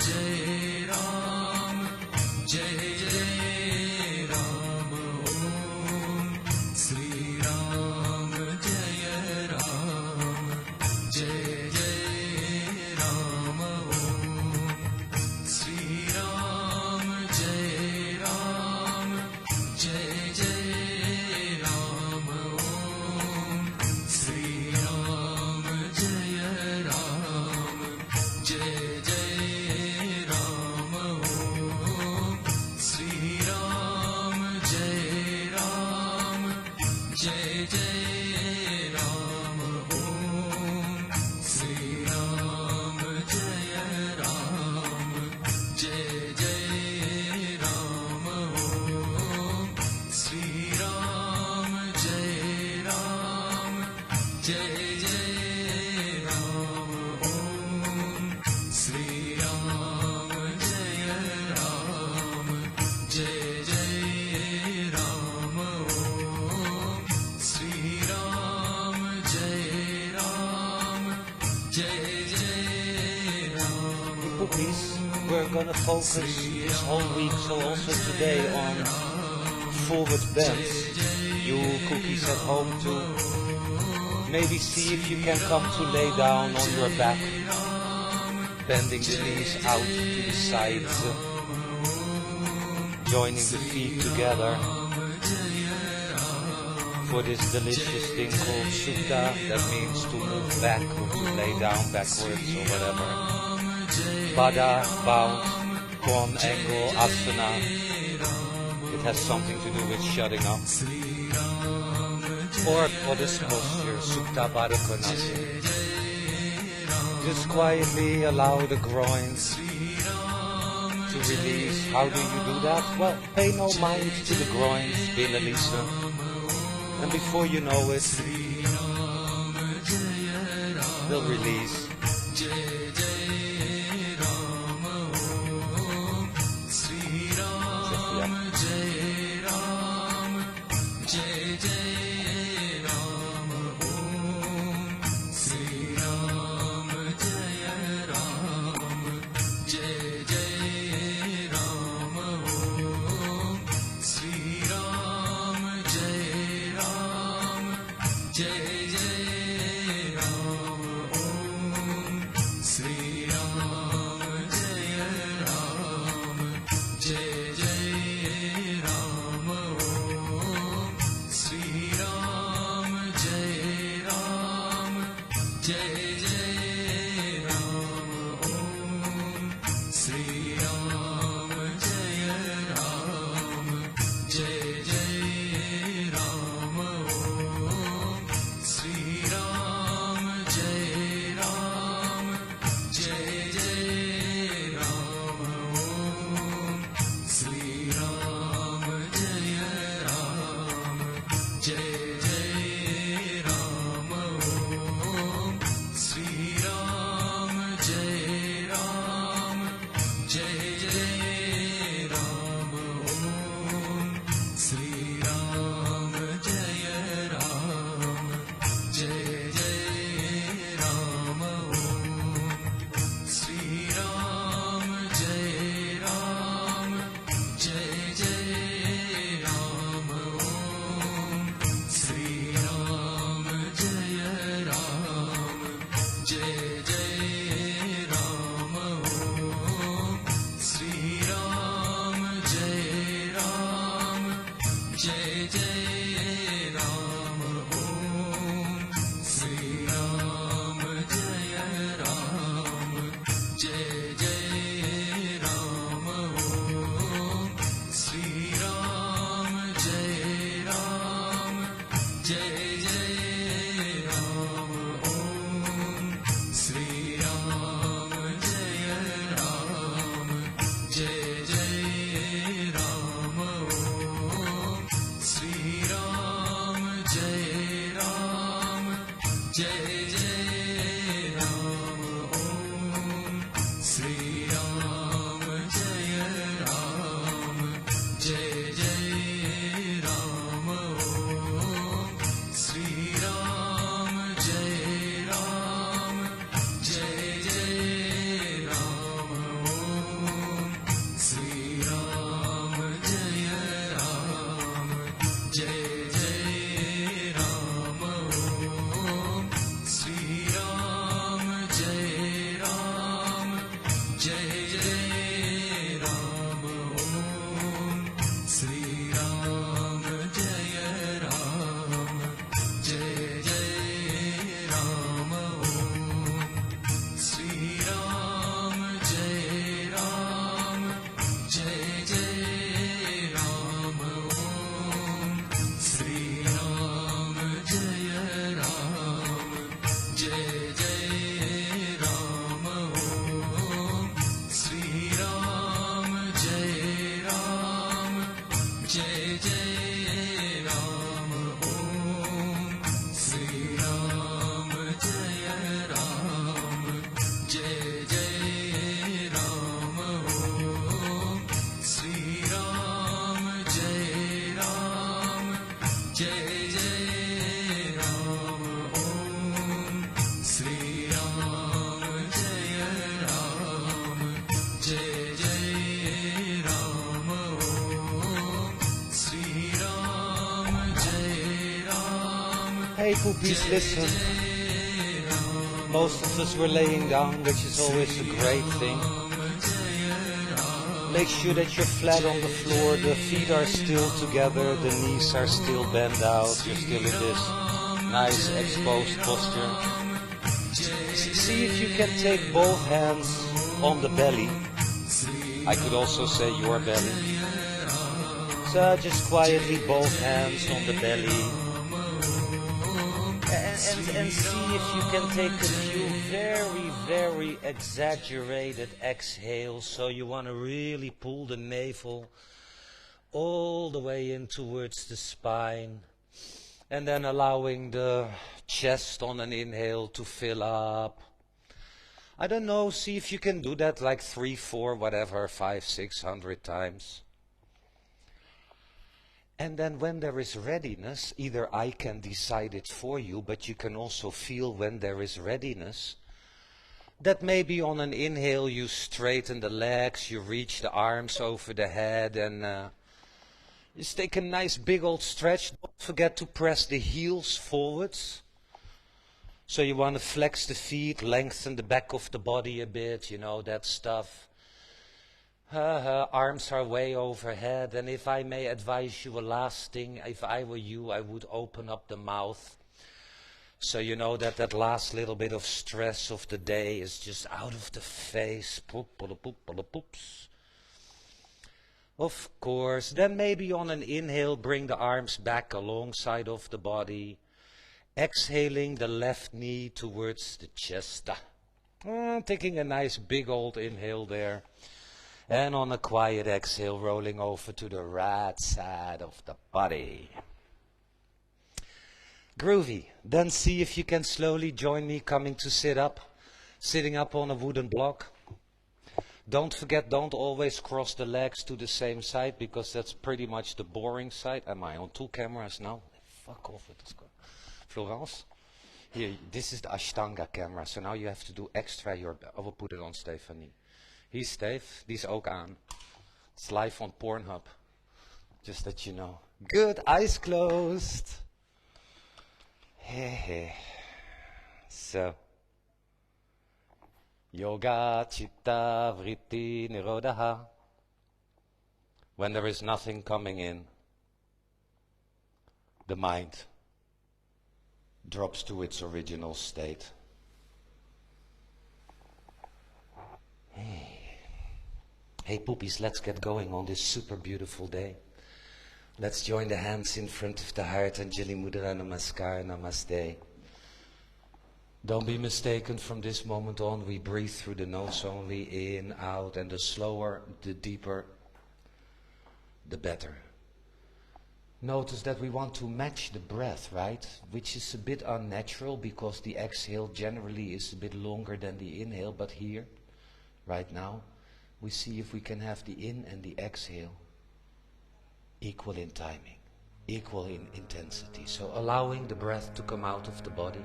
Jai Ram, Jai Jai Ram, Om Sri Ram, Jai Ram, Jai Jai Ram, Om Sri Ram, Jai Ram, Jai Jai Ram, Om Sri Ram, Jai Ram, Jai Jai Ram, Om Sri Ram, Jai Ram, Jai Jai Ram, Om Sri Ram, Jai Ram, Jai Jai Ram, Om Sri Ram, Jai Ram, Jai Jai Ram, Om Sri Ram, Jai Ram, Jai Jai Ram, Om Sri Ram, Jai Ram, Jai Jai Ram. Cookies, we're gonna focus this whole week, so also today, on forward bends. You cookies at home too, maybe see if you can come to lay down on your back, bending the knees out to the sides, joining the feet together for this delicious thing called Sutta. That means to move back or to lay down backwards or whatever. Pada, bound, one angle, asana. It has something to do with shutting up. Or goddess posture, Supta Baddha Konasana. Just quietly allow the groins to release. How do you do that? Well, pay no mind to the groins, Bila Lisa. And before you know it, they'll release. Jai Jai Ram Om Shri Ram Jai Ram Jai Jai Ram Om Shri Ram Jai Ram Jai Jai Ram Om Shri Ram Jai Ram Jai Jai Ram Om Shri Ram Jai Ram Jai Jai Ram Om Shri Ram Jai Ram Jai Jai Ram Om Shri Ram Jai Ram Jai Jai Ram Om Shri Ram Jai Ram Jai Jai Ram Om Shri Ram Jai Ram Hey poopies, listen. Most of us were laying down, which is always a great thing. Make sure that you're flat on the floor, the feet are still together, the knees are still bent out, you're still in this nice exposed posture. See if you can take both hands on the belly. I could also say your belly. So just quietly both hands on the belly. And see if you can take a few very, very exaggerated exhales. So you want to really pull the navel all the way in towards the spine. And then allowing the chest on an inhale to fill up. I don't know, see if you can do that like 3, 4, whatever, 5, 600 times. And then when there is readiness, either I can decide it for you, but you can also feel when there is readiness, that maybe on an inhale you straighten the legs, you reach the arms over the head, and just take a nice big old stretch. Don't forget to press the heels forwards. So you want to flex the feet, lengthen the back of the body a bit, you know, that stuff. Arms are way overhead, and if I may advise you a last thing, if I were you, I would open up the mouth. So you know that that last little bit of stress of the day is just out of the face. Poops. Of course, then maybe on an inhale, bring the arms back alongside of the body. Exhaling the left knee towards the chest. Taking a nice big old inhale there. And on a quiet exhale, rolling over to the right side of the body. Groovy. Then see if you can slowly join me coming to sit up. Sitting up on a wooden block. Don't forget, don't always cross the legs to the same side, because that's pretty much the boring side. Am I on 2 cameras now? Fuck off with this. Florence? Here, this is the Ashtanga camera, so now you have to do extra your... I will put it on Stephanie. Hier Steve, die is ook aan. It's live on Pornhub. Just that you know. Good, eyes closed. Hey. So. Yoga chitta vritti nirodha. When there is nothing coming in, the mind drops to its original state. Hey poopies, let's get going on this super beautiful day. Let's join the hands in front of the heart, Anjali Mudra Namaskar, Namaste. Don't be mistaken, from this moment on we breathe through the nose only, in, out, and the slower, the deeper, the better. Notice that we want to match the breath, right? Which is a bit unnatural because the exhale generally is a bit longer than the inhale, but here, right now, we see if we can have the in and the exhale equal in timing, equal in intensity. So allowing the breath to come out of the body.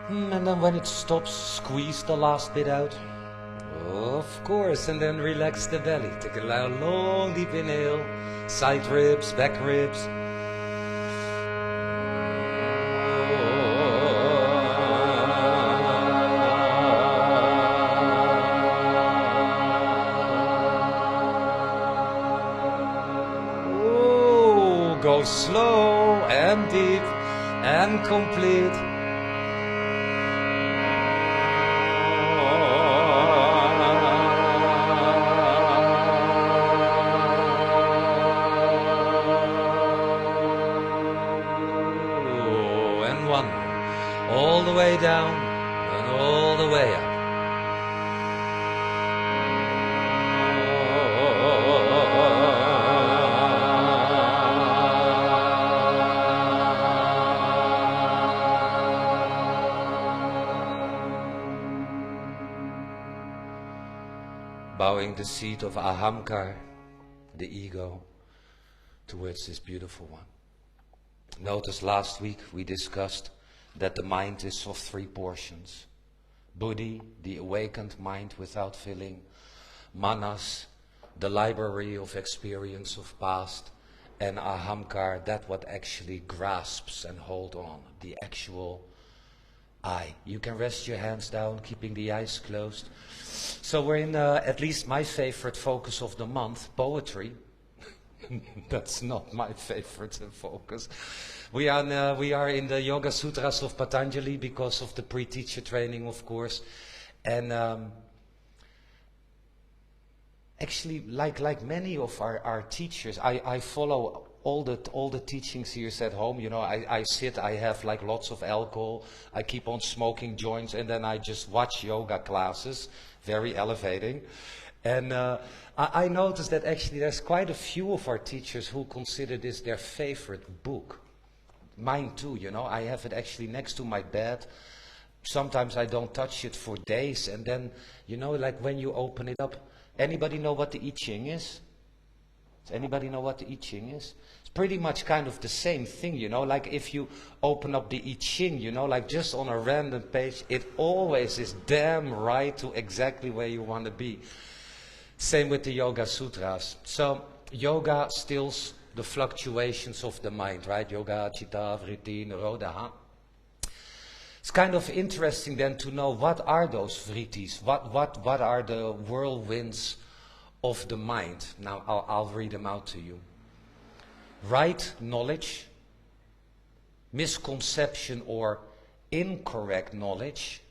And then when it stops, squeeze the last bit out. Of course, and then relax the belly. Take a long deep inhale, side ribs, back ribs. Go slow and deep and complete. And one, all the way down and all the way up. Bowing the seat of ahamkar, the ego, towards this beautiful one. Notice last week we discussed that the mind is of three portions. Buddhi, the awakened mind without filling. Manas, the library of experience of past. And ahamkar, that what actually grasps and holds on, the actual I. You can rest your hands down, keeping the eyes closed. So we're in, at least my favorite focus of the month, poetry. That's not my favorite focus. We are in the Yoga Sutras of Patanjali because of the pre-teacher training, of course. And actually, like many of our teachers, I follow all the teachings here at home. You know, I sit, I have like lots of alcohol, I keep on smoking joints, and then I just watch yoga classes, very elevating. And I noticed that actually there's quite a few of our teachers who consider this their favorite book. Mine too, you know, I have it actually next to my bed. Sometimes I don't touch it for days, and then, you know, like when you open it up, anybody know what the I Ching is? Does anybody know what the I Ching is? It's pretty much kind of the same thing, you know, like if you open up the I Ching, you know, like just on a random page, it always is damn right to exactly where you want to be. Same with the Yoga Sutras. So yoga stills the fluctuations of the mind, right? Yoga, Chitta, Vritti, Nirodha. It's kind of interesting then to know what are those vrittis, what are the whirlwinds of the mind. Now I'll read them out to you. Right knowledge, misconception or incorrect knowledge,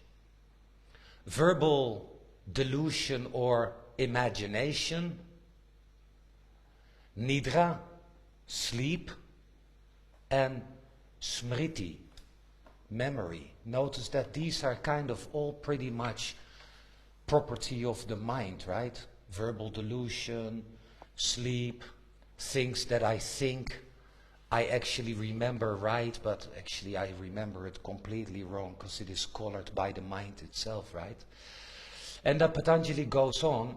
verbal delusion or imagination, nidra, sleep, and smriti, memory. Notice that these are kind of all pretty much property of the mind, right? Verbal delusion, sleep, things that I think I actually remember right, but actually I remember it completely wrong because it is colored by the mind itself, right? And then Patanjali goes on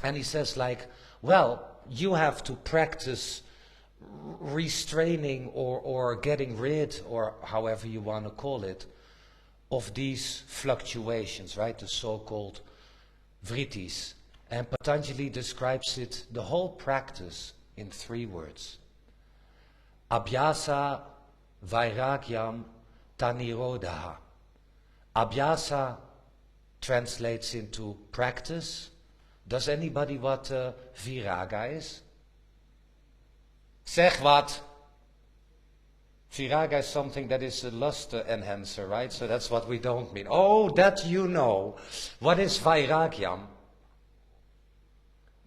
and he says like, well, you have to practice restraining or getting rid, or however you want to call it, of these fluctuations, right? The so-called vrittis. And Patanjali describes it, the whole practice, in 3 words. Abhyasa vairagyam tanirodha. Abhyasa translates into practice. Does anybody what viraga is? Zeg wat. Viraga is something that is a lust enhancer, right? So that's what we don't mean. Oh, that you know. What is vairagyam?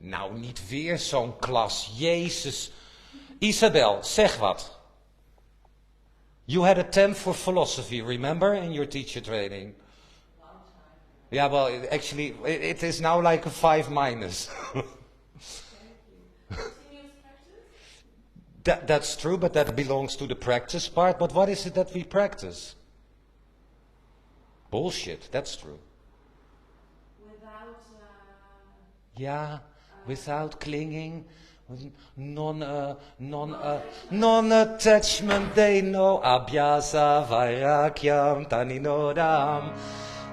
Nou, niet weer zo'n klas. Jezus. Isabel, zeg wat. You had a 10 for philosophy, remember, in your teacher training? Yeah, well, actually, it is now like a 5 minus. That's true, but that belongs to the practice part. But what is it that we practice? Bullshit, that's true. Yeah, without clinging, non-attachment, they know. Abhyasa vairagyam taninodam.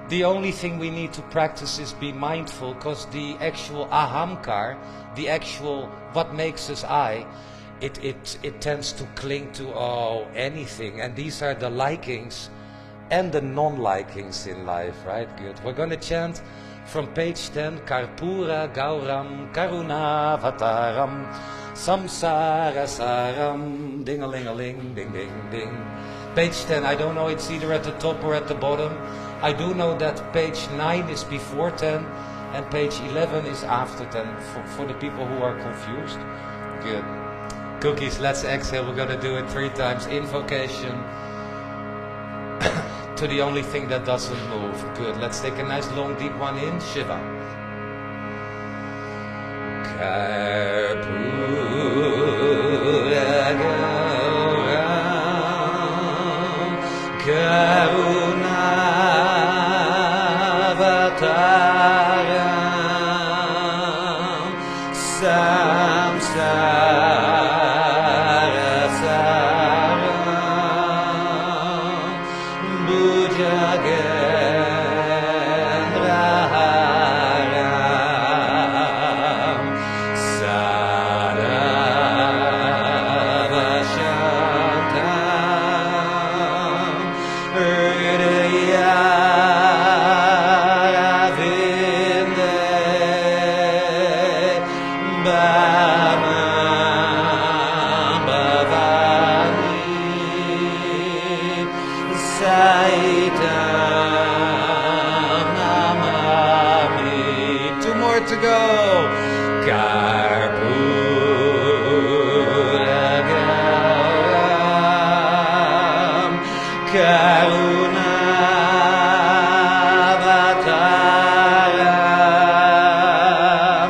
The only thing we need to practice is be mindful, because the actual ahamkar, the actual what makes us I, it tends to cling to anything, and these are the likings and the non-likings in life, right? Good. We're going to chant from page 10, Karpura Gauram Karuna Vataram Samsara saram, ding-a-ling-a-ling, ding-ding-ding. Page 10, I don't know, it's either at the top or at the bottom. I do know that page 9 is before 10 and page 11 is after 10, for the people who are confused. Good. Cookies, let's exhale. We're gonna do it 3 times. Invocation to the only thing that doesn't move. Good. Let's take a nice long deep one in. Shiva. Karpura Gauram Karunavataram Samsara Saram Bhujagendraharam Saravashantam Hridayaravinde Bhamam Bhavani Saitam Namami. 2 more to go. Karpura Gauram Karunavataram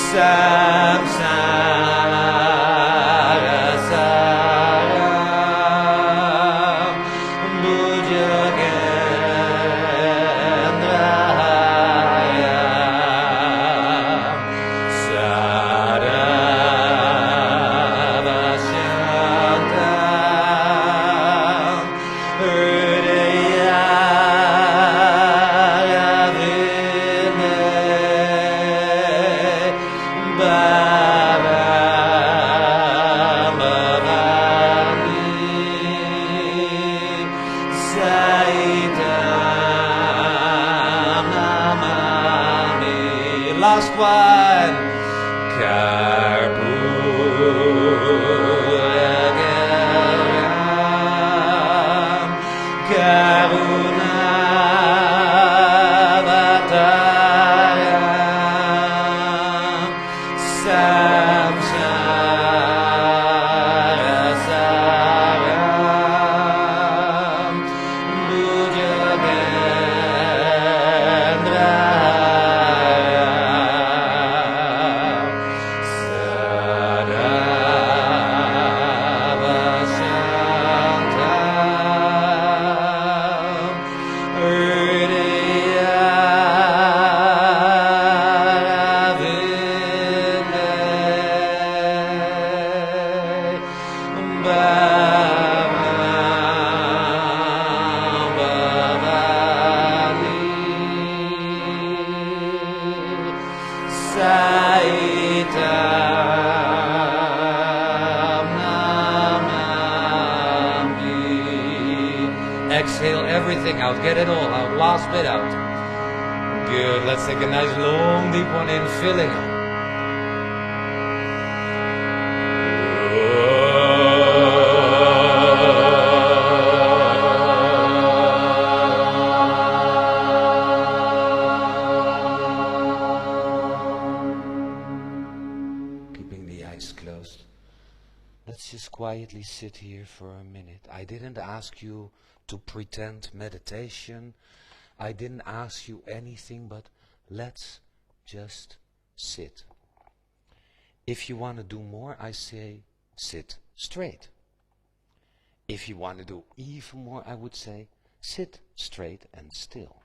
Samsara Saram Bhujagendraharam Saravashantam Hridayaravinde Bhamam Bhavani Saitam Namami. Last one. Karpura Gauram Karunavataram Samsara Saram Bhujagendraharam Saravashantam Hridayaravinde Bhamam Bhavani Saitam Namami. Exhale everything out. Get it all out. Last bit out. Good. Let's take a nice long deep one in, filling up. Keeping the eyes closed. Let's just quietly sit here for a minute. I didn't ask you to pretend meditation. I didn't ask you anything, but let's just sit. If you want to do more, I say sit straight. If you want to do even more, I would say sit straight and still.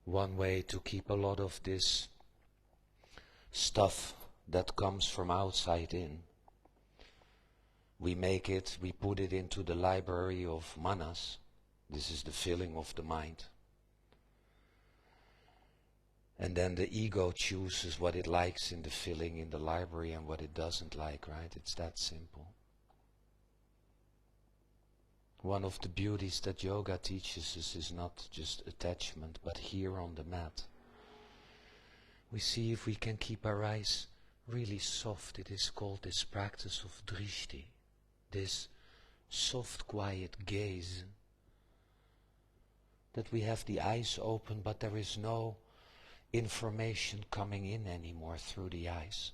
one way to keep a lot of this stuff that comes from outside in. We put it into the library of manas. This is the filling of the mind. And then the ego chooses what it likes in the filling in the library and what it doesn't like, right? It's that simple. One of the beauties that yoga teaches us is not just attachment, but here on the mat. We see if we can keep our eyes really soft. It is called this practice of drishti, this soft, quiet gaze. That we have the eyes open, but there is no information coming in anymore through the eyes.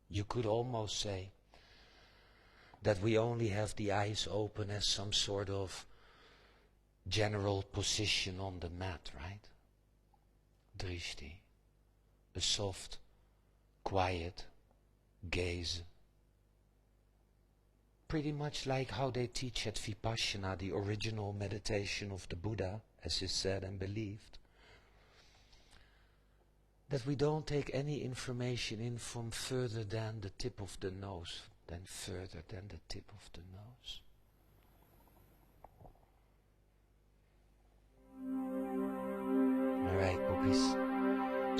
You could almost say that we only have the eyes open as some sort of general position on the mat, right? Drishti, a soft, quiet gaze. Pretty much like how they teach at Vipassana, the original meditation of the Buddha, as is said and believed. That we don't take any information in from further than the tip of the nose, then further than the tip of the nose. Alright, bookies.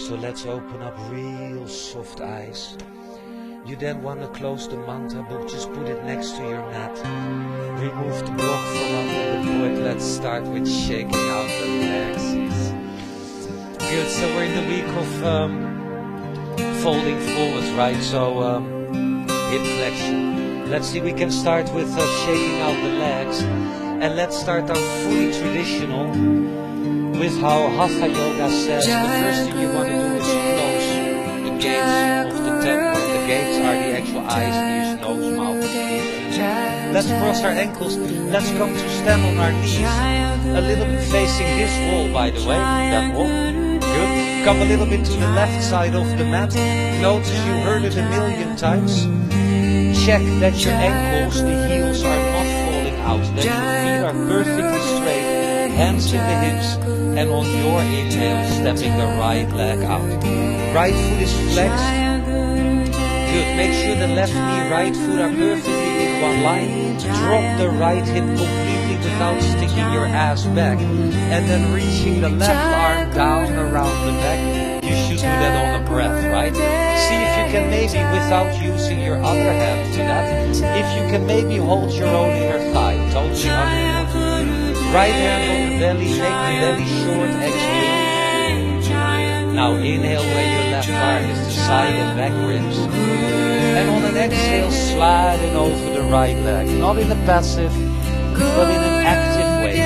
So let's open up real soft eyes. You then want to close the mantra book, just put it next to your mat. Remove the block from under the board. Let's start with shaking out the legs. Good, so we're in the week of folding forwards, right? So hip flexion. Let's see, we can start with shaking out the legs. And let's start out fully traditional with how Hatha Yoga says the first thing you want to do is close the gates of the temple. The gates are the actual eyes, ears, nose, mouth, teeth. Let's cross our ankles. Let's come to stand on our knees. A little bit facing this wall, by the way. That wall. Good. Come a little bit to the left side of the mat. Notice you heard it 1,000,000 times. Check that your ankles, the heels are not falling out. That your feet are perfectly straight. Hands in the hips. And on your inhale, stepping the right leg out. Right foot is flexed. Good. Make sure the left knee, right foot are perfectly in one line. Drop the right hip completely without sticking your ass back. And then reaching the left arm down around the back. You should do that on the breath, right? See if you can maybe, without using your other hand to that, if you can maybe hold your own inner thigh. Totally under. Right hand on the belly, make the belly short, exhale. Now inhale where your left arm is the side and back ribs. And on an exhale, slide it over the right leg. Not in a passive, but in an active way.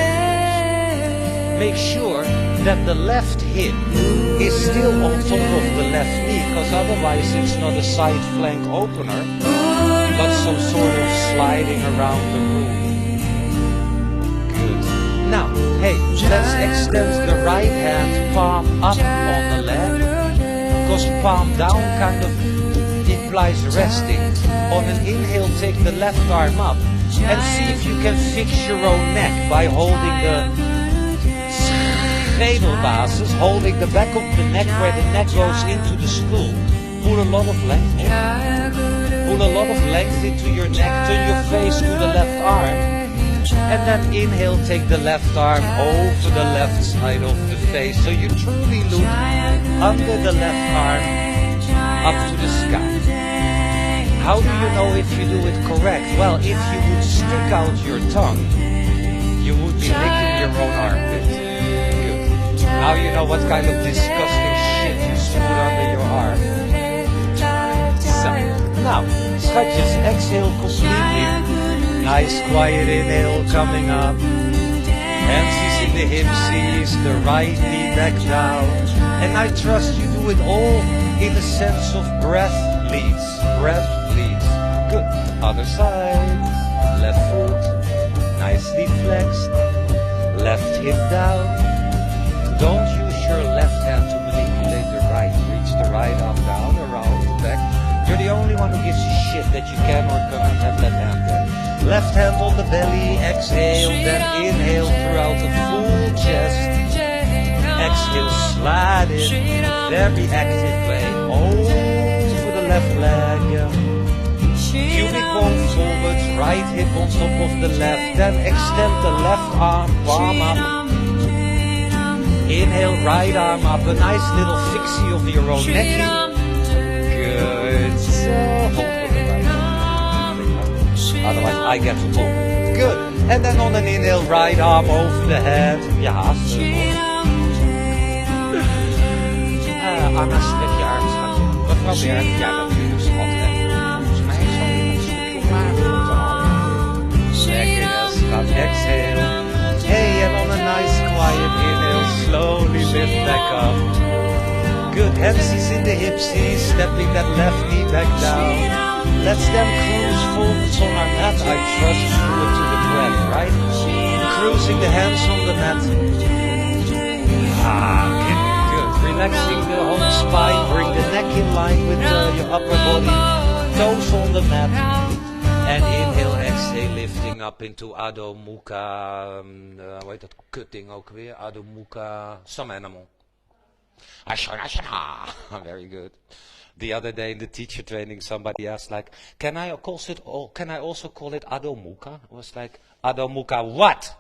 Make sure that the left hip is still on top of the left knee, because otherwise it's not a side flank opener, but some sort of sliding around the room. Good. Now, hey, let's extend the right hand palm up on the leg, because palm down kind of implies resting. On an inhale, take the left arm up and see if you can fix your own neck by holding the schedelbasis, holding the back of the neck where the neck goes into the skull. Put a lot of length in. Put a lot of length into your neck, turn your face to the left arm. And then inhale, take the left arm over the left side of the face. So you truly look under the left arm up to the sky. How do you know if you do it correct? Well, if you would stick out your tongue, you would be licking your own armpit. Good. Now you know what kind of disgusting shit you put under your arm. So, now, schatjes, exhale completely. Nice quiet inhale coming up. Hands is in the hip, sees the right knee back down. And I trust you do it all in the sense of breath leads. Breath leads. Good. Other side. Left foot. Nicely flexed. Left hip down. Don't use your left hand to manipulate the right. Reach the right arm down, around the back. You're the only one who gives a shit that you can or cannot have that hand there. Left hand on the belly, exhale, then inhale throughout the full chest. exhale, slide in, very active way, over the left leg. Cubic bone forwards, right hip on top of the left. Then extend the left arm, palm up. Inhale, right arm up. A nice little fixie of your own neck. Good. So hold with the right arm. Otherwise I get to pull. Good. And then on an inhale, right arm over the head. Ja, zo. Anna, strek je arm, schatje. Mevrouw Berg, ja natuurlijk, schat. Volgens mij is zo'n iemand zo'n klaar voor te halen. Lekker, schat. Exhale. Hey, and on a nice quiet inhale, slowly lift back up. Good, hamsies in the hipsies, stepping that left knee back down. Let's then cruise forwards on our mat. I trust forward to the breath, right? Cruising the hands on the mat. Okay, good. Relaxing the whole spine, bring the neck in line with your upper body. Toes on the mat. And inhale, exhale, lifting up into Adho Mukha. Hoe heet dat kutding ook weer? Adho Mukha, some animal. Very good. The other day in the teacher training, somebody asked like, can I also call it Adho Mukha? I was like, Adho Mukha what?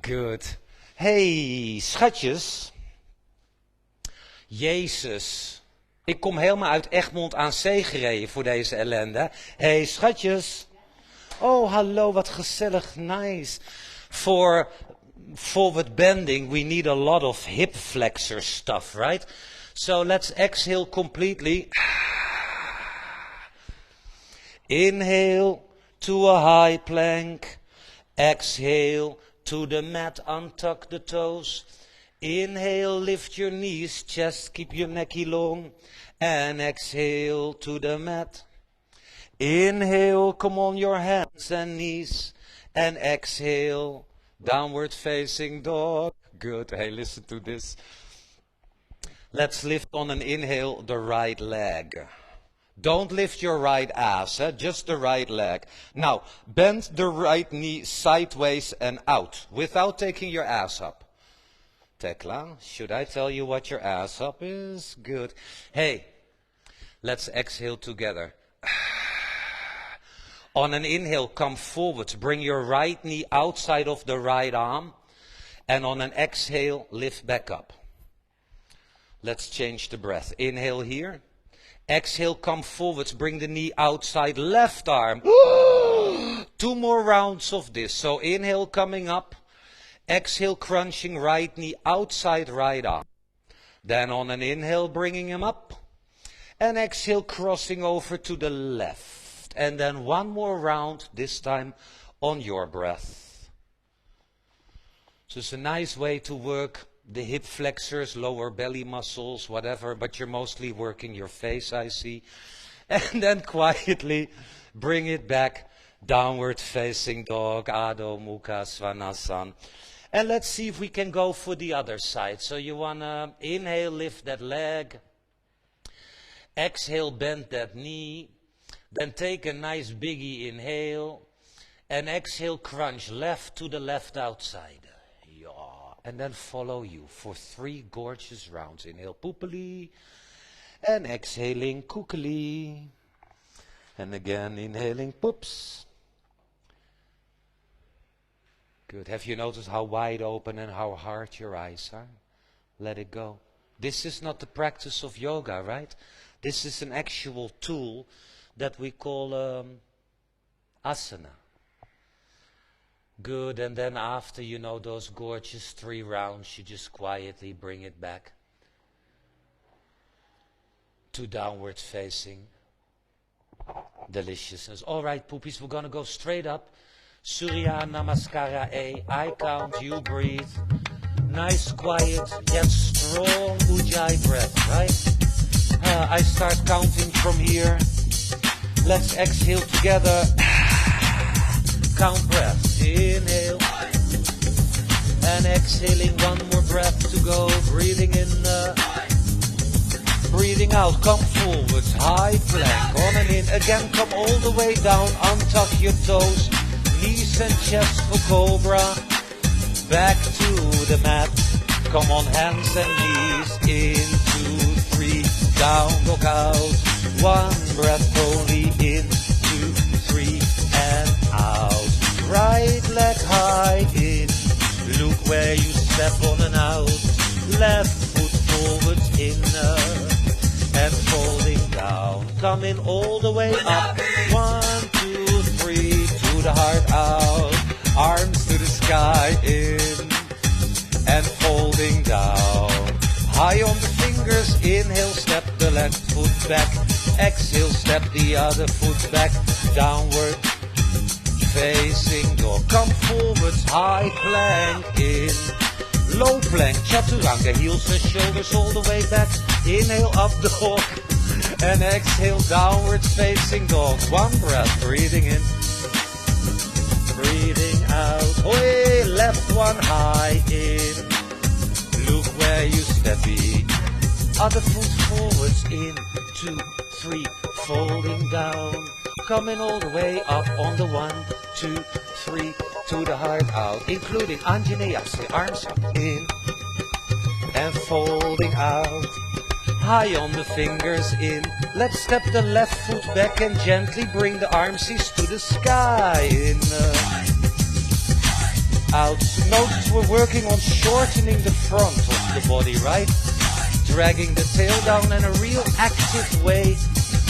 Good. Hey, schatjes. Jezus. Ik kom helemaal uit Egmond aan Zee gereden voor deze ellende. Hey, schatjes. Oh, hallo, wat gezellig, nice. For forward bending, we need a lot of hip flexor stuff, right? So let's exhale completely. Inhale to a high plank. Exhale to the mat, untuck the toes. Inhale, lift your knees, chest, keep your necky long. And exhale to the mat. Inhale, come on your hands and knees. And exhale, downward facing dog. Good, hey, listen to this. Let's lift on an inhale the right leg. Don't lift your right ass, just the right leg. Now, bend the right knee sideways and out, without taking your ass up. Tekla, should I tell you what your ass up is? Good. Hey, let's exhale together. On an inhale, come forward. Bring your right knee outside of the right arm. And on an exhale, lift back up. Let's change the breath. Inhale here. Exhale, come forward. Bring the knee outside left arm. 2 more rounds of this. So inhale coming up. Exhale, crunching right knee outside right arm. Then on an inhale, bringing him up. And exhale, crossing over to the left. And then 1 more round, this time on your breath. So it's a nice way to work the hip flexors, lower belly muscles, whatever. But you're mostly working your face, I see. And then quietly bring it back. Downward facing dog, Adho Mukha Svanasana. And let's see if we can go for the other side. So you want to inhale, lift that leg. Exhale, bend that knee. Then take a nice biggie inhale. And exhale, crunch left to the left outside. Yeah. And then follow you for 3 gorgeous rounds. Inhale, poopily. And exhaling, kookily. And again, inhaling, poops. Good. Have you noticed how wide open and how hard your eyes are? Let it go. This is not the practice of yoga, right? This is an actual tool that we call asana. Good. And then after, you know, those gorgeous 3 rounds, you just quietly bring it back to downward facing deliciousness. All right, poopies, we're going to go straight up. Surya Namaskara A. I count, you breathe. Nice, quiet, yet strong Ujjayi breath, right? I start counting from here. Let's exhale together. Count breaths. Inhale. And exhaling, 1 more breath to go. Breathing in. Breathing out. Come forward. High plank. On and in. Again, come all the way down. Untuck your toes. Knees and chest for cobra. Back to the mat. Come on, hands and knees, in, 2, 3, down, dog out. One breath only, in, 2, 3, and out. Right leg high, in, look where you step on and out. Left foot forwards, in, and folding down. Coming all the way up. 1, 2, 3, to the heart out. Arms to the sky, in, and folding down. High on the fingers, inhale, step the left foot back. Exhale, step the other foot back. Downward facing dog. Come forwards, high plank, in. Low plank, chaturanga, heels and shoulders all the way back. Inhale, up dog. And exhale, downwards facing dog. One breath, breathing in. Breathing out. Oi, left one high, in. Look where you step in. Other foot forwards, in, 2, 3, folding down. Coming all the way up on the 1, 2, 3, to the heart out. Including Anjaneya, arms up, in, and folding out. High on the fingers, in. Let's step the left foot back and gently bring the armsies to the sky. In, out. Notice we're working on shortening the front of the body, right? Dragging the tail down in a real active way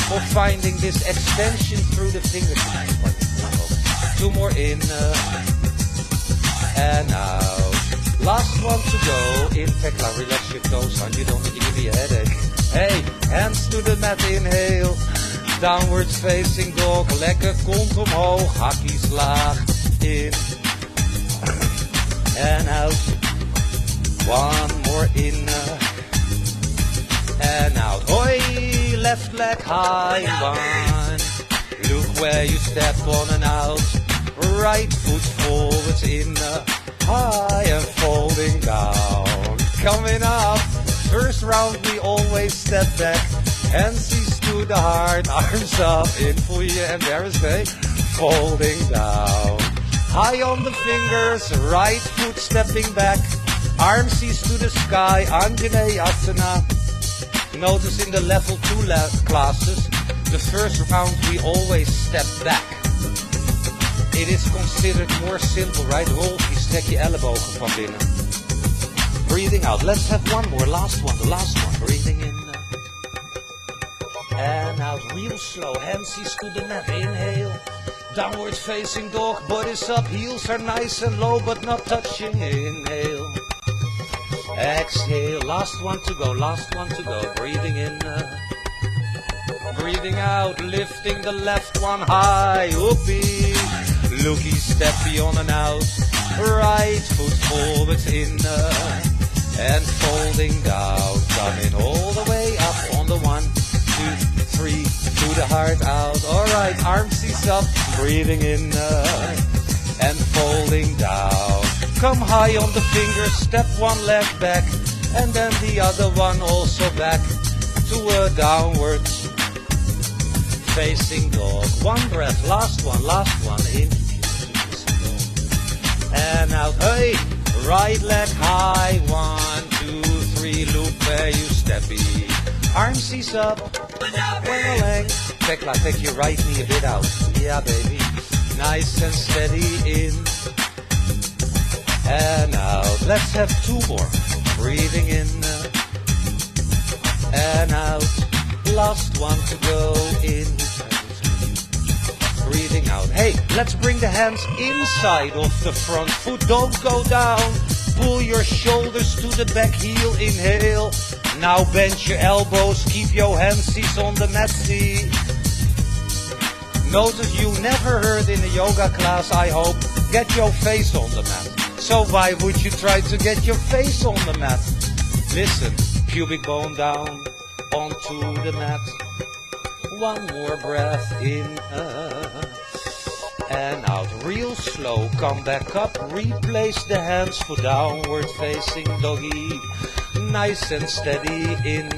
for finding this extension through the fingertips. 2 more, in, and out. Last one to go. In, Tekla, relax your toes, hon. You don't need to give me a headache. Hey, hands to the mat, inhale. Downwards facing dog. Lekker kont omhoog. Hakkies laag. In. And out. 1 more, in. And out. Oi, left leg high. 1. Look where you step on and out. Right foot forwards, in. High and folding down. Coming up. First round we always step back. Hands to the heart. Arms up. In, voel je en there is they. Folding down. High on the fingers. Right foot stepping back. Arms to the sky. Anjaneya asana. Notice in the level 2 classes, the first round we always step back. It is considered more simple, right? Rolkies, trek je ellebogen van binnen. Breathing out. Let's have one more. Last one. The last one. Breathing in. And out. Real slow. Hands to the mat. Inhale. Downwards facing dog. Bodies up. Heels are nice and low but not touching. Inhale. Exhale. Last one to go. Last one to go. Breathing in. Breathing out. Lifting the left one high. Whoopee. Looky, steppy on and out. Right foot forwards, in. And folding down. Coming all the way up on the 1, 2, 3. To the heart out. Alright, armsies up. Breathing in. And folding down. Come high on the fingers, step one leg back, and then the other one also back to a downwards facing dog. One breath, last one, in. And out, hey, right leg high, 1, 2, 3, look where you step in. Armsies up, wing-a-ling. Tekla, take your right knee a bit out. Yeah, baby. Nice and steady in. And out. Let's have 2 more. Breathing in. And out. Last one to go in. Breathing out. Hey, let's bring the hands inside of the front foot. Don't go down. Pull your shoulders to the back heel. Inhale. Now bend your elbows. Keep your hands on the mat. See. Notice you never heard in a yoga class, I hope, get your face on the mat. So why would you try to get your face on the mat? Listen, pubic bone down onto the mat. One more breath in and out. Real slow, come back up. Replace the hands for downward facing doggy. Nice and steady in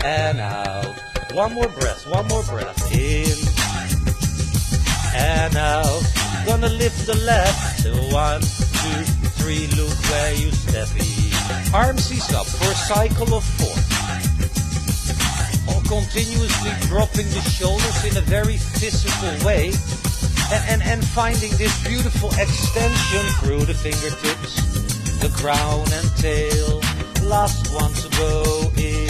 and out. One more breath in and out. Gonna lift the left. 1, 2, 3, look where you step in. Arms ease up for a cycle of 4. All continuously dropping the shoulders in a very physical way. And finding this beautiful extension through the fingertips, the crown and tail. Last one to go in.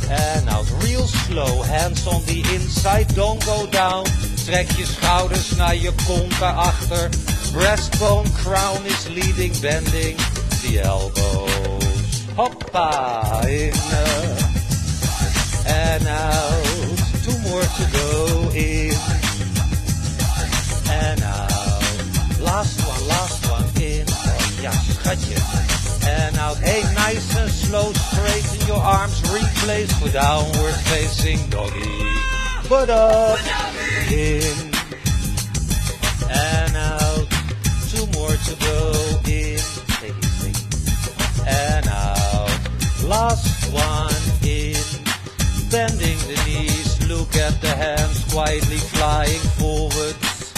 En out real slow, hands on the inside, don't go down. Trek je schouders naar je kont daarachter. Breastbone, crown is leading, bending the elbows. Hoppa, in and out. 2 more to go, in and out. Last one, in. Ja, schatje. And out. Hey, nice and slow, straighten your arms, replace for downward facing doggy. Butt up, in and out. 2 more to go, in and out. Last one, in. Bending the knees, look at the hands, quietly flying forwards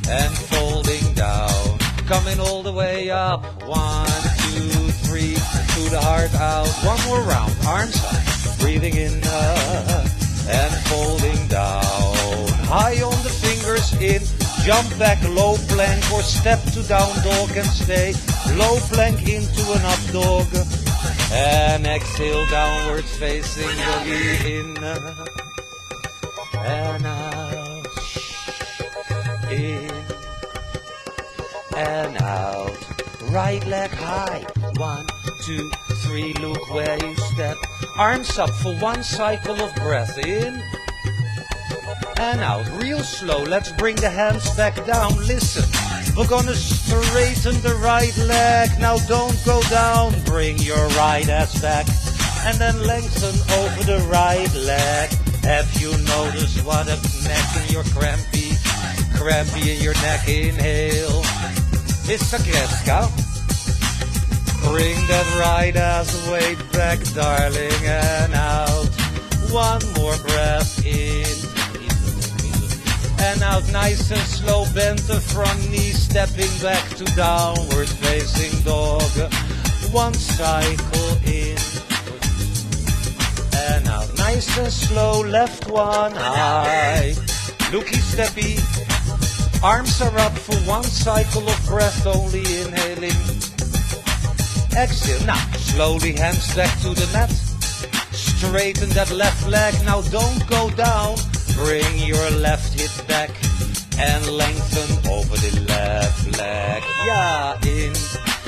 and folding down. Coming all the way up, 1, 2, 3, to the heart out. 1 more round, arms up, breathing in and folding down. High on the fingers, in, jump back, low plank or step to down dog and stay. Low plank into an up dog. And exhale, downward facing doggy, in and out, in and out. Right leg high, 1, 2, 3, look where you step. Arms up for 1 cycle of breath, in and out. Real slow, let's bring the hands back down. Listen, we're gonna straighten the right leg. Now don't go down, bring your right ass back. And then lengthen over the right leg. Have you noticed what a neck in your crampy in your neck? Inhale, it's a kreska. Bring that right ass weight back, darling, and out. 1 more breath, in and out. Nice and slow, bend the front knee, stepping back to downward facing dog. 1 cycle, in and out. Nice and slow, left one high. Looky steppy. Arms are up for 1 cycle of breath, only inhaling. Exhale. Now, slowly hands back to the mat. Straighten that left leg. Now don't go down. Bring your left hip back and lengthen over the left leg. Yeah, in.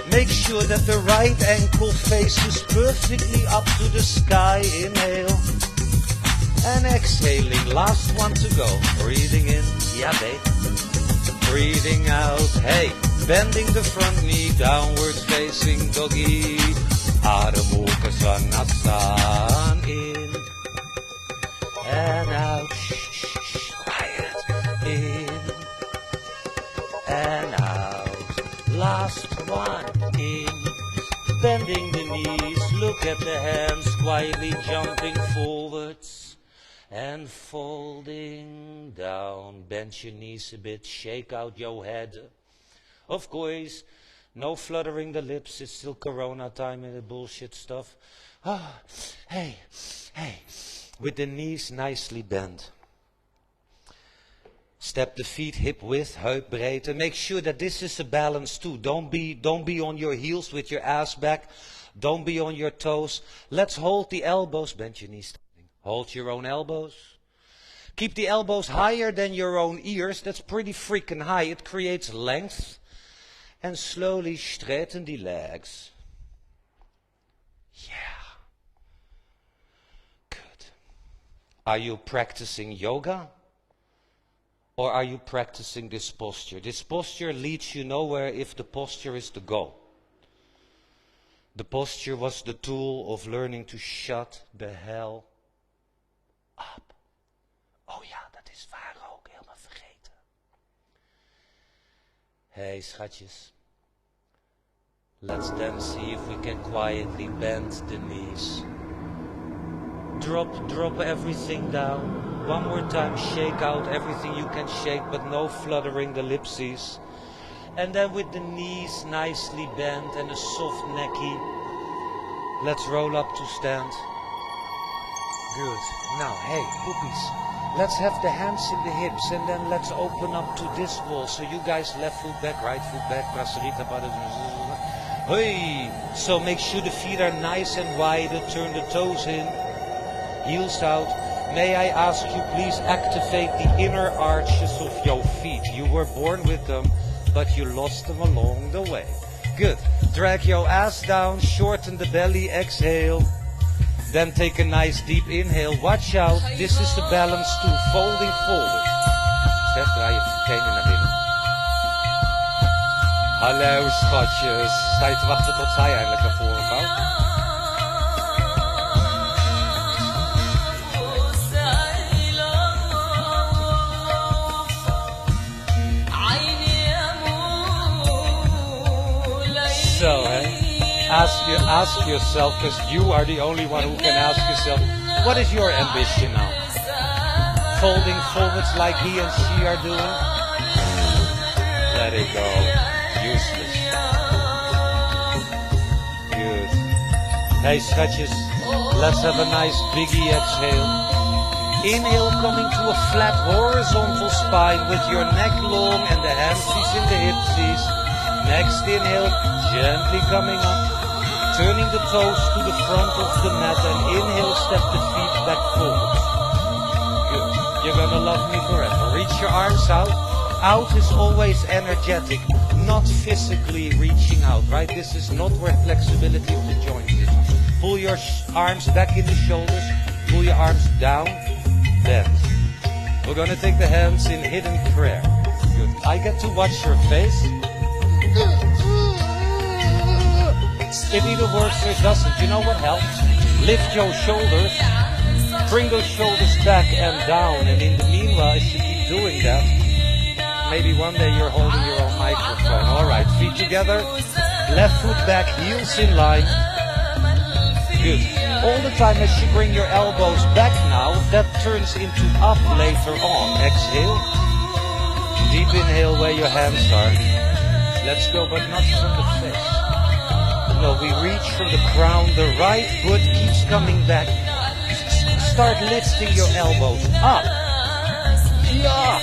Make sure that the right ankle faces perfectly up to the sky. Inhale. And exhaling. Last one to go. Breathing in. Yeah, babe. Breathing out. Hey, bending the front knee. Downward facing doggy. Adem Mukha Svanasana. In. And out. Quiet. In. And out. Last one. In. Bending the knees. Look at the hands. Quietly jumping forwards. And folding down. Bend your knees a bit. Shake out your head. Of course, no fluttering the lips. It's still Corona time and the bullshit stuff. Ah, hey. With the knees nicely bent. Step the feet hip width, heupbreedte. Make sure that this is a balance too. Don't be on your heels with your ass back. Don't be on your toes. Let's hold the elbows. Bend your knees. Hold your own elbows. Keep the elbows higher than your own ears. That's pretty freaking high. It creates length. And slowly straighten the legs. Yeah. Good. Are you practicing yoga? Or are you practicing this posture? This posture leads you nowhere if the posture is the goal. The posture was the tool of learning to shut the hell up. Oh ja, dat is waar ook, helemaal vergeten. Hey schatjes. Let's then see if we can quietly bend the knees. Drop everything down. One more time, shake out everything you can shake, but no fluttering the ellipses. And then with the knees nicely bent and a soft necky, let's roll up to stand. Good. Now, hey, poopies, let's have the hands in the hips and then let's open up to this wall. So you guys left foot back, right foot back, prasarita pada. Hey! So make sure the feet are nice and wide, turn the toes in, heels out. May I ask you please activate the inner arches of your feet. You were born with them, but you lost them along the way. Good. Drag your ass down, shorten the belly, exhale. Then take a nice deep inhale. Watch out, this is the balance too, folding forward. Stef, draai je tenen naar binnen. Hallo schatjes. Sta je te wachten tot zij eindelijk naar voren vouwt? So, ask yourself, because you are the only one who can ask yourself, what is your ambition now? Folding forwards like he and she are doing? Let it go. Useless. Good. Hey, schatjes, let's have a nice biggie exhale. Inhale, coming to a flat horizontal spine with your neck long and the hamstrees in the hipsies. Next inhale, gently coming up, turning the toes to the front of the mat, and inhale, step the feet back forward. Good. You're gonna love me forever. Reach your arms out. Out is always energetic, not physically reaching out, right? This is not where flexibility of the joints is. Pull your arms back in the shoulders, pull your arms down, bend. We're gonna take the hands in hidden prayer. Good. I get to watch your face. It either works or it doesn't. You know what helps? Lift your shoulders, bring those shoulders back and down, and in the meanwhile, as you keep doing that, maybe one day you're holding your own microphone. Alright, feet together, left foot back, heels in line. Good. All the time as you bring your elbows back now, that turns into up later on. Exhale. Deep inhale where your hands are. Let's go, but not from the face. No, we reach from the crown. The right foot keeps coming back. Start lifting your elbows up. Yeah.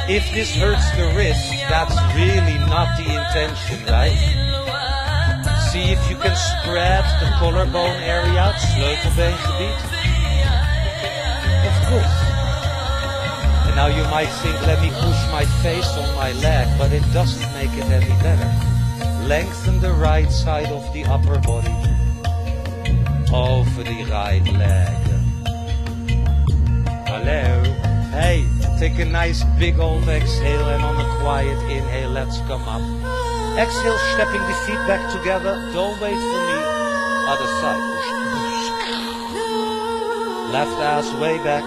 If this hurts the wrist, that's really not the intention, right? See if you can spread the collarbone area out, sleutelbeengebied. Of course. And now you might think, let me push my face on my leg, but it doesn't make it any better. Lengthen the right side of the upper body over the right leg. Hello. Hey, take a nice big old exhale, and on a quiet inhale, let's come up. Exhale, stepping the feet back together. Don't wait for me. Other side. Left ass way back.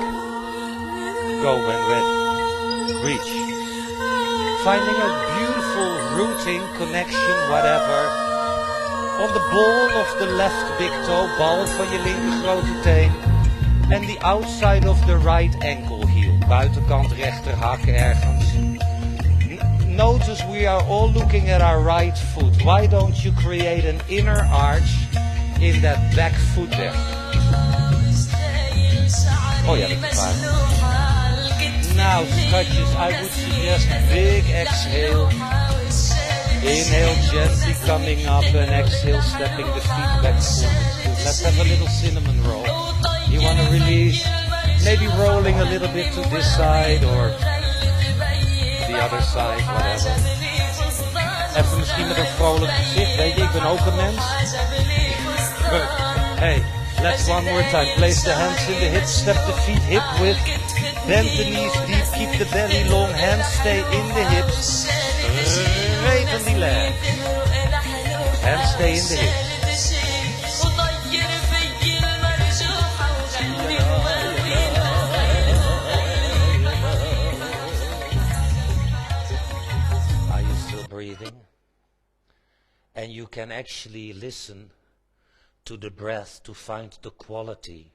Go when ready. Reach. Finding a beautiful rooting connection, whatever. On the ball of the left big toe, bal van je linker grote teen. En the outside of the right ankle heel. Buitenkant rechter hakken ergens. Notice we are all looking at our right foot. Why don't you create an inner arch in that back foot there? Oh ja, dat is waar. Now, scratches, I would suggest big exhale. Inhale, gently coming up, and exhale, stepping the feet back forward. Let's have a little cinnamon roll. You want to release, maybe rolling a little bit to this side or the other side, whatever. Even misschien met een vrolijk gezicht, weet je, ik ben ook een mens. Good. Hey, let's one more time. Place the hands in the hips, step the feet hip width. Bend the knees deep, keep the belly long, hands stay in the hips. Straighten the legs. Hands stay in the hips. Are you still breathing? And you can actually listen to the breath to find the quality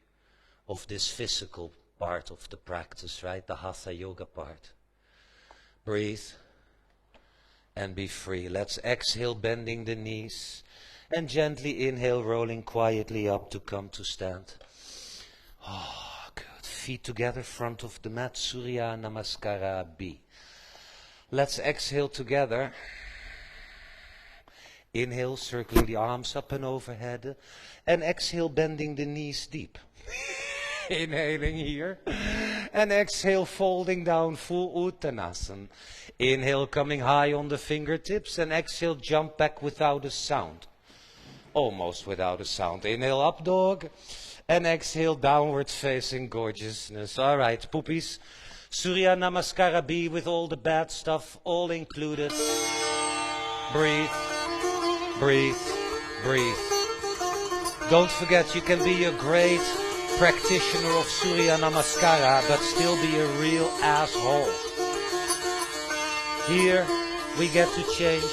of this physical part of the practice, right? The Hatha Yoga part. Breathe. and be free. Let's exhale, bending the knees, and gently inhale, rolling quietly up to come to stand. Oh, good. Feet together, front of the mat, Surya Namaskara B. Let's exhale together. Inhale, circling the arms up and overhead, and exhale, bending the knees deep. Inhaling here, and exhale, folding down, full Uttanasana. Inhale, coming high on the fingertips, and exhale, jump back without a sound. Almost without a sound. Inhale, up dog, and exhale, downward facing gorgeousness. All right, poopies. Surya Namaskara B with all the bad stuff, all included. Breathe. Breathe, breathe. Don't forget, you can be a great practitioner of Surya Namaskara, but still be a real asshole. Here, we get to change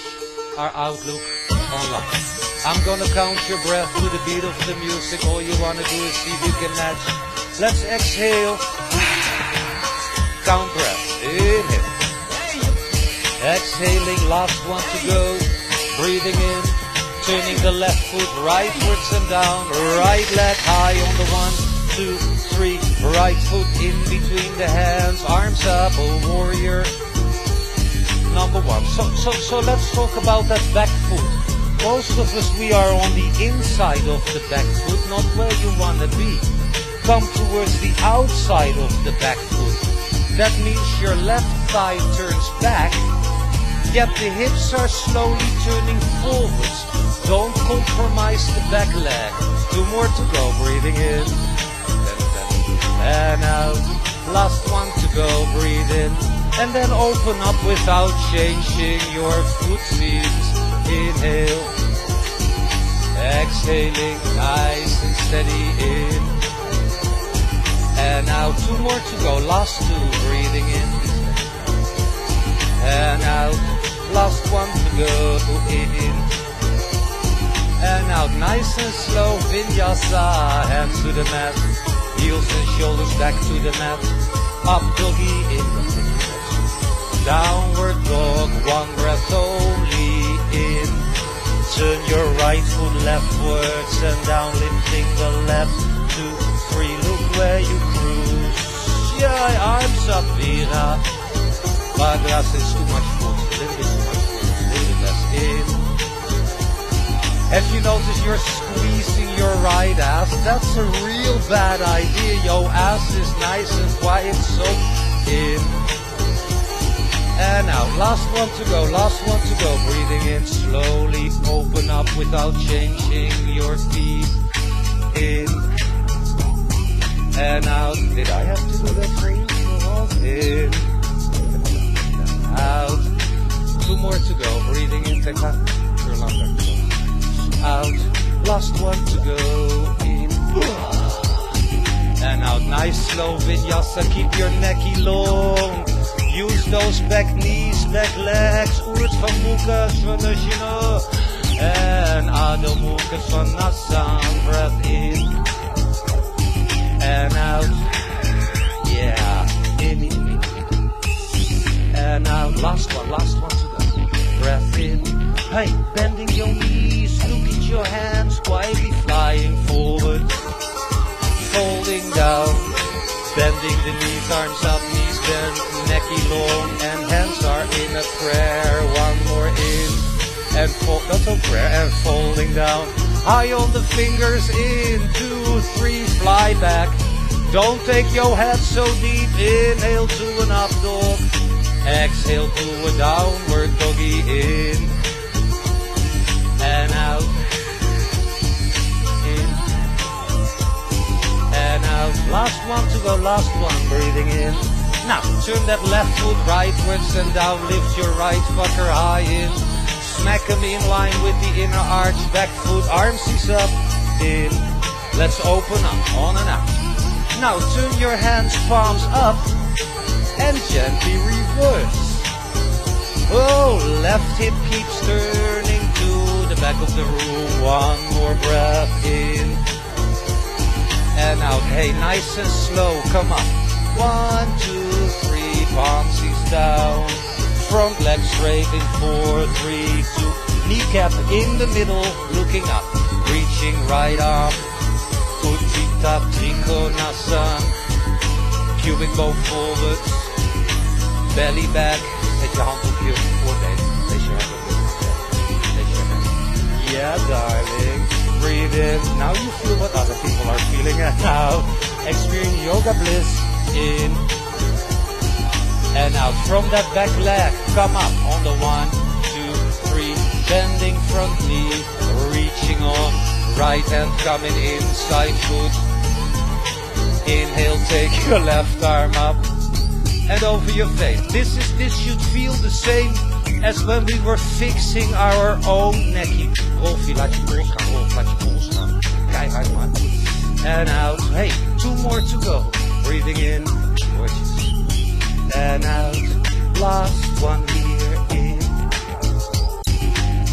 our outlook on life. I'm gonna count your breath to the beat of the music. All you wanna do is see if you can match. Let's exhale. Count breath. Inhale. Exhaling, last one to go. Breathing in, turning the left foot rightwards and down, right leg high on the 1, 2, 3, right foot in between the hands, arms up, a warrior number 1. So let's talk about that back foot. Most of us, we are on the inside of the back foot, not where you want to be. Come towards the outside of the back foot. That means your left thigh turns back, yet the hips are slowly turning forwards. Don't compromise the back leg. 2 more to go. Breathing in. And out. Last one to go. Breathe in. And then open up without changing your foot feet. Inhale. Exhaling. Nice and steady in. And out. 2 more to go. Last 2. Breathing in. And out. Last one to go, in, and out, nice and slow, Vinyasa, hands to the mat, heels and shoulders back to the mat, up doggy, in, downward dog, 1 breath only, in, turn your right foot leftwards and down, lifting the left, 2, 3, look where you cruise, yeah, arms up, Vira, Bagras is too much foot. A little bit too much foot. A little bit less in. If you notice you're squeezing your right ass, that's a real bad idea. Your ass is nice and quiet, so in. And out. Last one to go. Last one to go. Breathing in slowly. Open up without changing your feet. In. And out. Did I have to do that for you? In. Out. 2 more to go. Breathing in. Take that. Out. Last one to go. In. And out. Nice slow Vinyasa. Keep your necky long. Use those back knees, back legs. Urdhva Mukha Svanasana. And Adho Mukha Svanasana. Breath in. And out. Yeah. In. And out, last one to go. Breath in. Hey, bending your knees, look at your hands, quietly flying forward. Folding down, bending the knees, arms up, knees bent, necky long, and hands are in a prayer. 1 more in, and that's a prayer, and folding down. High on the fingers, in, 2, 3, fly back. Don't take your head so deep, inhale to an up dog. Exhale to a downward doggy, in and out, in and out. Last one to go, last one, breathing in. Now, turn that left foot rightwards and down, lift your right fucker high in. Smack them in line with the inner arch, back foot, arms is up, in. Let's open up, on and out. Now, turn your hands, palms up, and gently reverse. Oh, left hip keeps turning to the back of the room. 1 more breath in and out. Hey, nice and slow, come on. 1, 2, 3, palms is down. front leg straight in 4, 3, 2. Kneecap in the middle, looking up. Reaching right arm. Utthita Trikonasana. Cubic bone forward. Belly back. Zet je hand op je voorbeen. Place your hand op je voorbeen. Place your hand. Yeah, darling. Breathe in. Now you feel what other people are feeling. And now experience yoga bliss in and out. From that back leg, come up on the 1, 2, 3. Bending front knee, reaching on. Right hand coming inside foot. Inhale, take your left arm up and over your face. This should feel the same as when we were fixing our own nekkie. Rolfie, laat je pols gaan. Rolf, laat je pols gaan. Keihard man. And out. Hey, 2 more to go. Breathing in. Gorgeous. And out. Last one here in.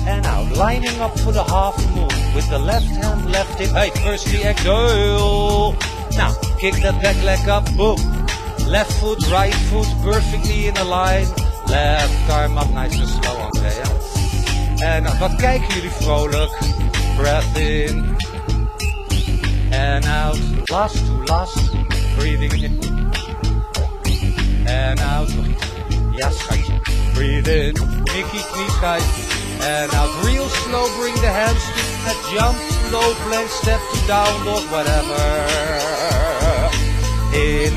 And out. Lining up for the half moon. With the left hand, left hip. Hey, firstly exhale. Now, kick that back leg up. Boom. Left foot, right foot, perfectly in a line. Left arm up, nice and slow, Andrea. En wat kijken jullie vrolijk. Breath in. And out. Last 2, last. Breathing in. And out. Nog iets. Ja, schatje. Breathe in. Mickey, knie schijf. And out. Real slow, bring the hands to a jump. Low plank, step to down dog, whatever. In.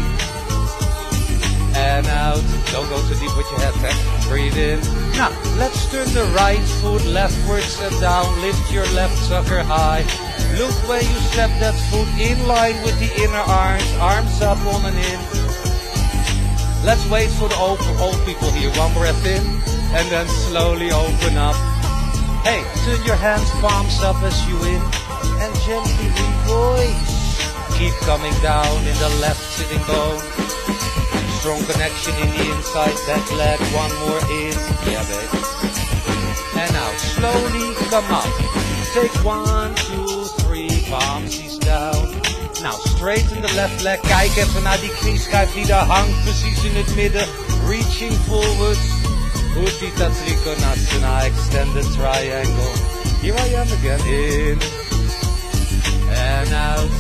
And out. Don't go too deep with your head, eh? Breathe in. Now, let's turn the right foot leftwards and down. Lift your left sucker high. Look where you step that foot in line with the inner arms. Arms up on and in. Let's wait for the old people here. 1 breath in. And then slowly open up. Hey, turn your hands, palms up as you in. And gently revoice. Keep coming down in the left sitting bone. Strong connection in the inside back leg. 1 more in. Yeah, baby. And now slowly come up. Take 1, 2, 3. Palms down. Nou, straighten de left leg. Kijk even naar die knieschijf die daar hangt. Precies in het midden. Reaching forwards. Utthita Trikonasana. Extended triangle. Here I am again. In. And out.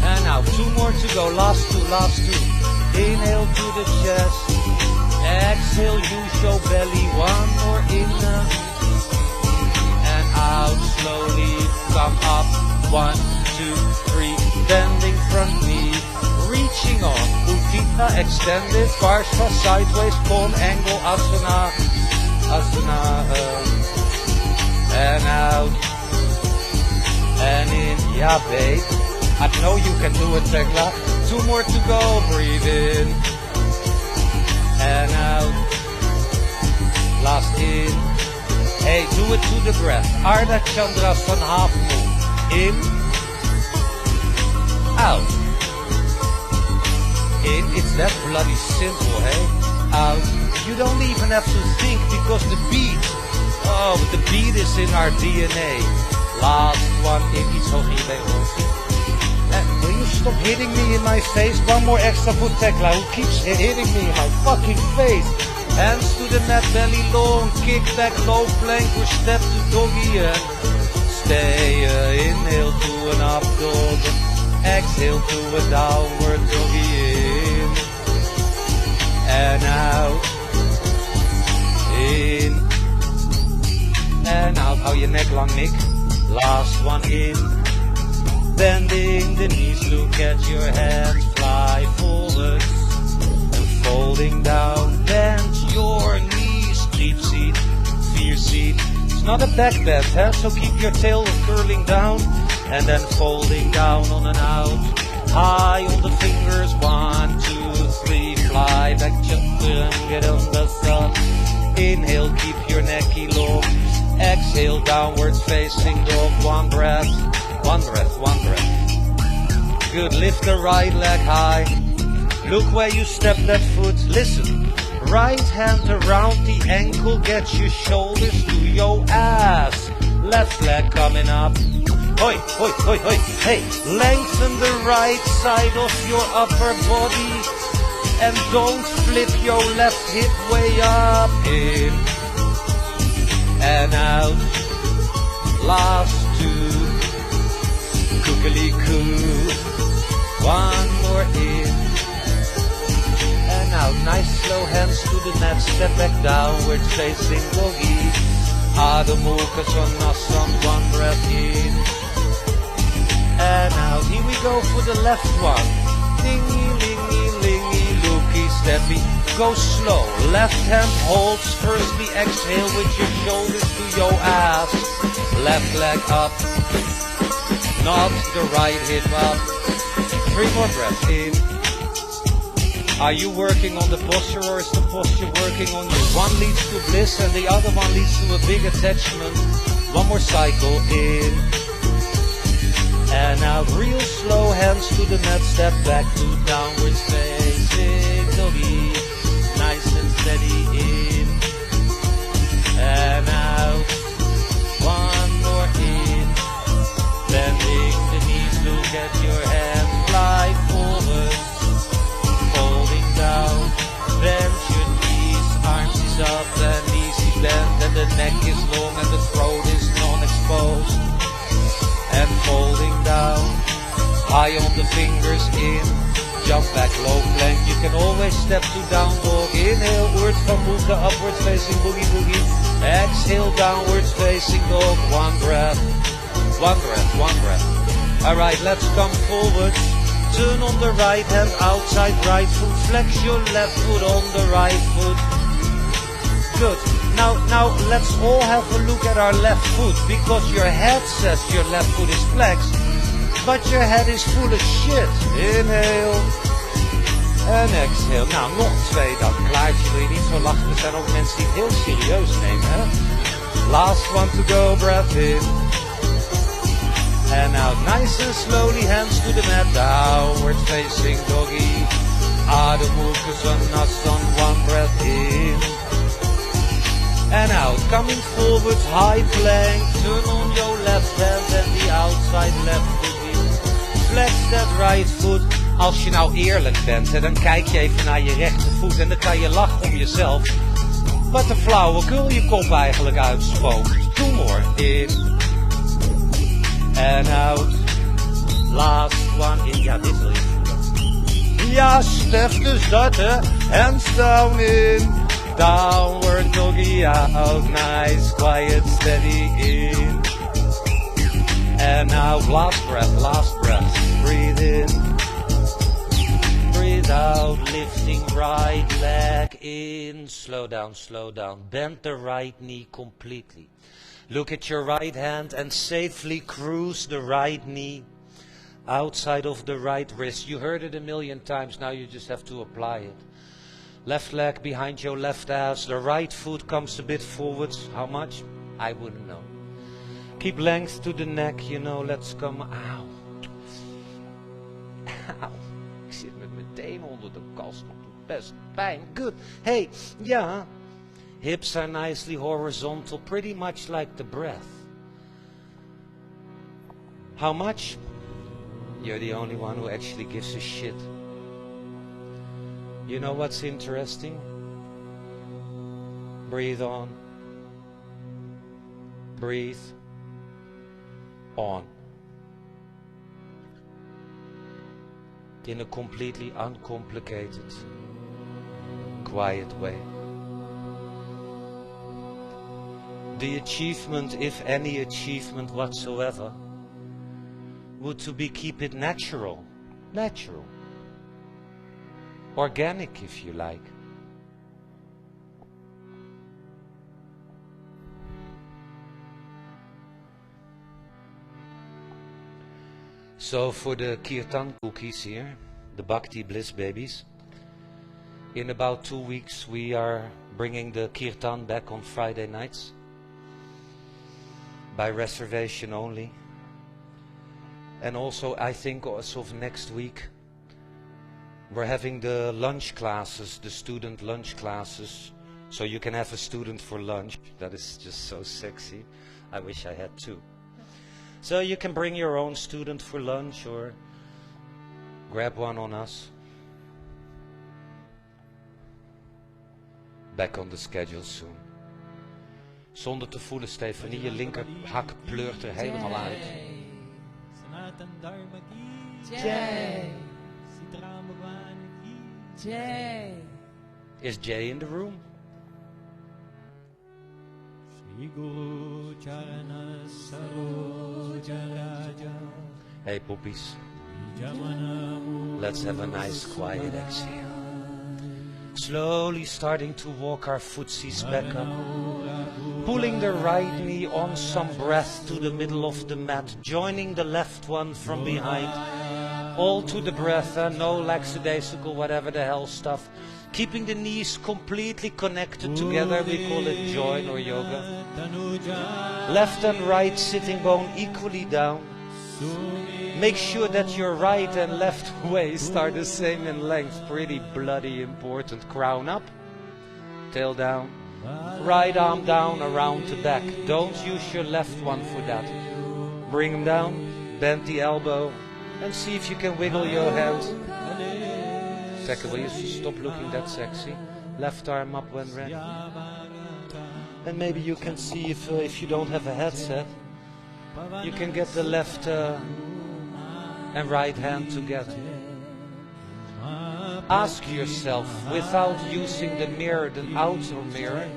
And now 2 more to go. Last 2, last 2. Inhale to the chest. Exhale, use your belly. 1 more in. And out slowly. Come up. 1, 2, 3. Bending front knee. Reaching on. Utthita extended. Parshva sideways. Con angle asana. Asana. And out. And in. Yeah, babe. I know you can do it, Tekla. 2 more to go. Breathe in. And out. Last in. Hey, do it to the breath. Ardha Chandra van half moon. In. Out. In. It's that bloody simple, hey? Out. You don't even have to think because the beat. Oh, the beat is in our DNA. Last one in. Iets hoger hierbij, Rolfie. Will you stop hitting me in my face? 1 more extra foot Tekla. Who keeps hitting me in my fucking face? Hands to the mat, belly long. Kick back, low plank or step to doggy and stay. Inhale to an up dog. Exhale to a downward doggy in. And out. In. And out. Hou je nek lang, Nick. Last one in. Bending the knees, look at your hands, fly forwards and folding down. Bend your knees, deep seat, fear seat. It's not a back bend, huh? So keep your tail curling down and then folding down on and out. High on the fingers, 1, 2, 3, fly back, jump and get on the sun. Inhale, keep your necky long. Exhale, downwards facing dog. 1 breath. 1 breath, 1 breath. Good, lift the right leg high. Look where you step that foot. Listen, right hand around the ankle. Get your shoulders to your ass. Left leg coming up. Hoi, hoi, hoi, hoi. Hey, lengthen the right side of your upper body. And don't flip your left hip way up. In and out. Last two. Kookily-coo. One more in. And out. Nice slow hands to the mat. Step back downward facing doggy. Adho Mukha Svanasana. One breath in. And out. Here we go for the left one. Dingy, lingy, lingy, looky, steppy. Go slow. Left hand holds. Firstly exhale with your shoulders to your ass. Left leg up. Not the right hip up. 3 more breaths in. Are you working on the posture or is the posture working on you? One leads to bliss and the other one leads to a big attachment. One more cycle in. And out, real slow, hands to the mat, step back to downward facing doggy. Nice and steady in. And out. One more in. Bending the knees, look at your hands, slide forward. Folding down, bend your knees, arms is up and easy bend. And the neck is long and the throat is non-exposed. And folding down, high on the fingers in, jump back, low plank. You can always step to down dog. Inhale, Urdhva Mukha, upwards facing boogie boogie. Exhale, downwards facing dog. One breath, one breath, one breath. Alright, let's come forward. Turn on the right hand, outside right foot. Flex your left foot on the right foot. Good. Now let's all have a look at our left foot, because your head says your left foot is flexed, but your head is full of shit. Inhale en exhale. Nou, nog 2 dan. Klaartje, wil je niet zo lachen? Er zijn ook mensen die het heel serieus nemen, hè? Last one to go, breath in. And out, nice and slowly, hands to the mat, downward facing doggy. Adho Mukha Svanasana, one breath in. And out, coming forward, high plank, turn on your left hand and the outside left foot in. Flex that right foot. Als je nou eerlijk bent, hè, dan kijk je even naar je rechtervoet en dan kan je lachen om jezelf. Wat een flauwekul je kop eigenlijk uitspookt. 2 more, in. And out. Last one in. Ja, dit wil je voelen. Ja, Stef, dus dat, hè. Hands down in. Downward doggy out, nice, quiet, steady in. And now last breath, breathe in. Breathe out, lifting right leg in. Slow down, bend the right knee completely. Look at your right hand and safely cruise the right knee outside of the right wrist. You heard it a million times, now you just have to apply it. Left leg behind your left ass. The right foot comes a bit forwards. How much? I wouldn't know. Keep length to the neck, you know. Let's come. Auw. Auw. Ik zit met mijn tenen onder de kast. Best pijn. Good. Hey, yeah. Hips are nicely horizontal. Pretty much like the breath. How much? You're the only one who actually gives a shit. You know what's interesting? Breathe on. Breathe on. In a completely uncomplicated, quiet way. The achievement, if any achievement whatsoever, would to be keep it natural. Natural. Organic, if you like. So for the kirtan cookies here, the Bhakti Bliss babies, in about 2 weeks we are bringing the kirtan back on Friday nights, by reservation only. And also I think as of next week, we're having the lunch classes, the student lunch classes, so you can have a student for lunch. That is just so sexy. I wish I had 2. So you can bring your own student for lunch or grab one on us. Back on the schedule soon. Zonder te voelen, Stefanie, je linker hak pleurt er helemaal uit. Is Jay in the room? Hey puppies, let's have a nice quiet exhale. Slowly starting to walk our footsies back up. Pulling the right knee on some breath to the middle of the mat. Joining the left one from behind. All to the breath, no lackadaisical whatever the hell stuff. Keeping the knees completely connected together, we call it join or yoga. Left and right sitting bone equally down. Make sure that your right and left waist are the same in length. Pretty bloody important. Crown up, tail down. Right arm down around the back. Don't use your left one for that. Bring them down, bend the elbow, and see if you can wiggle your hand. Second, will you stop looking that sexy? Left arm up when ready. And maybe you can see if you don't have a headset, you can get the left and right hand together. Ask yourself, without using the mirror, the outer mirror,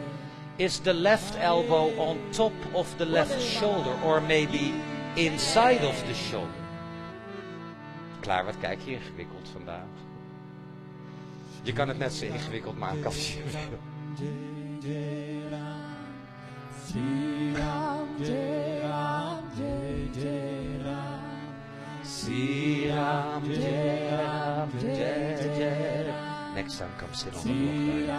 is the left elbow on top of the left shoulder or maybe inside of the shoulder? Klaar, wat kijk je ingewikkeld vandaag? Je kan het net zo ingewikkeld maken als je wil. Next time come sit on the block.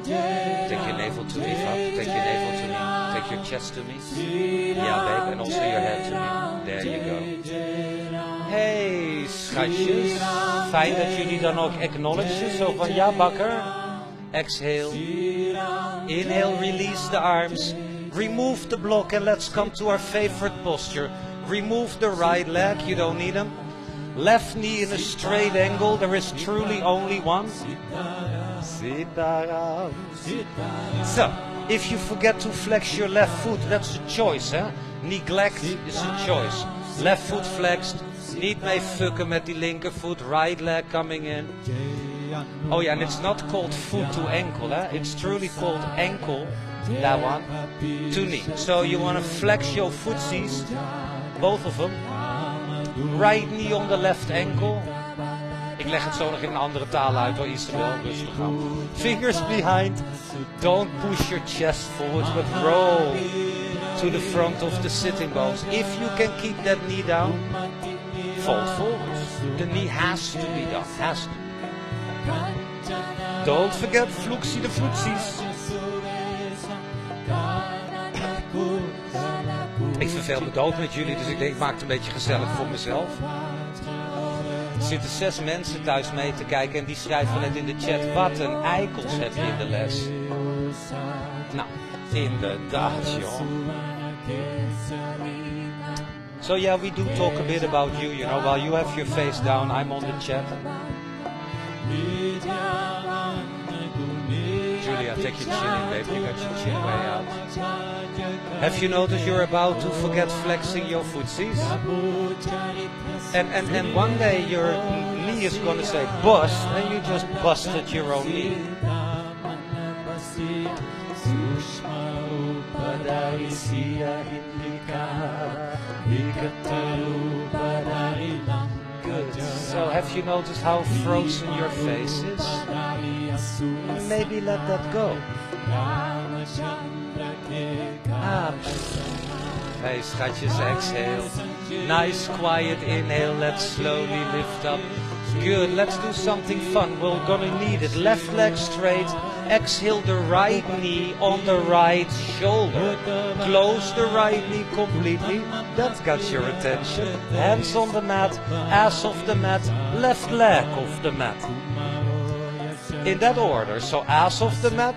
Take your navel to me, Fab. Take your navel to me. Take your chest to me. Yeah, babe, and also your head to me. There you go. Hey, schatjes. Fijn dat jullie dan ook acknowledgen. Zo van, ja, bakker. Exhale. Inhale, release the arms. Remove the block and let's come to our favorite posture. Remove the right leg, you don't need them. Left knee in a straight angle, there is truly only one. Sitaram. So, if you forget to flex your left foot, that's a choice, hè? Neglect is a choice. Left foot flexed, niet mee fucken met die linkervoet, right leg coming in. Oh yeah, and it's not called foot to ankle, hè? It's truly called ankle, that one, to knee. So you want to flex your footsies, both of them. Right knee on the left ankle. Ik leg het zo nog in een andere taal uit hoor, Isabel, rustig aan. Fingers behind. Don't push your chest forward, but roll to the front of the sitting bones. If you can keep that knee down, fold forward. The knee has to be done, has to. Don't forget fluxie de fluxies. Ik verveel me dood met jullie, dus ik denk ik maak het een beetje gezellig voor mezelf. Er zitten 6 mensen thuis mee te kijken en die schrijven net in de chat, wat een eikels heb je in de les. Nou, inderdaad joh. So yeah, we do talk a bit about you, you know, while you have your face down, I'm on the chat. Julia, take your chin in, baby, you got your chin way out. Have you noticed you're about to forget flexing your footsies? And one day your knee is going to say bust, and you just busted your own knee. Good. So have you noticed how frozen your face is? Maybe let that go. Hey schatjes, exhale. Nice quiet inhale, let's slowly lift up. Good, let's do something fun, we're gonna need it. Left leg straight, exhale the right knee on the right shoulder. Close the right knee completely, that got your attention. Hands on the mat, ass off the mat, left leg off the mat. In that order, so ass off the mat,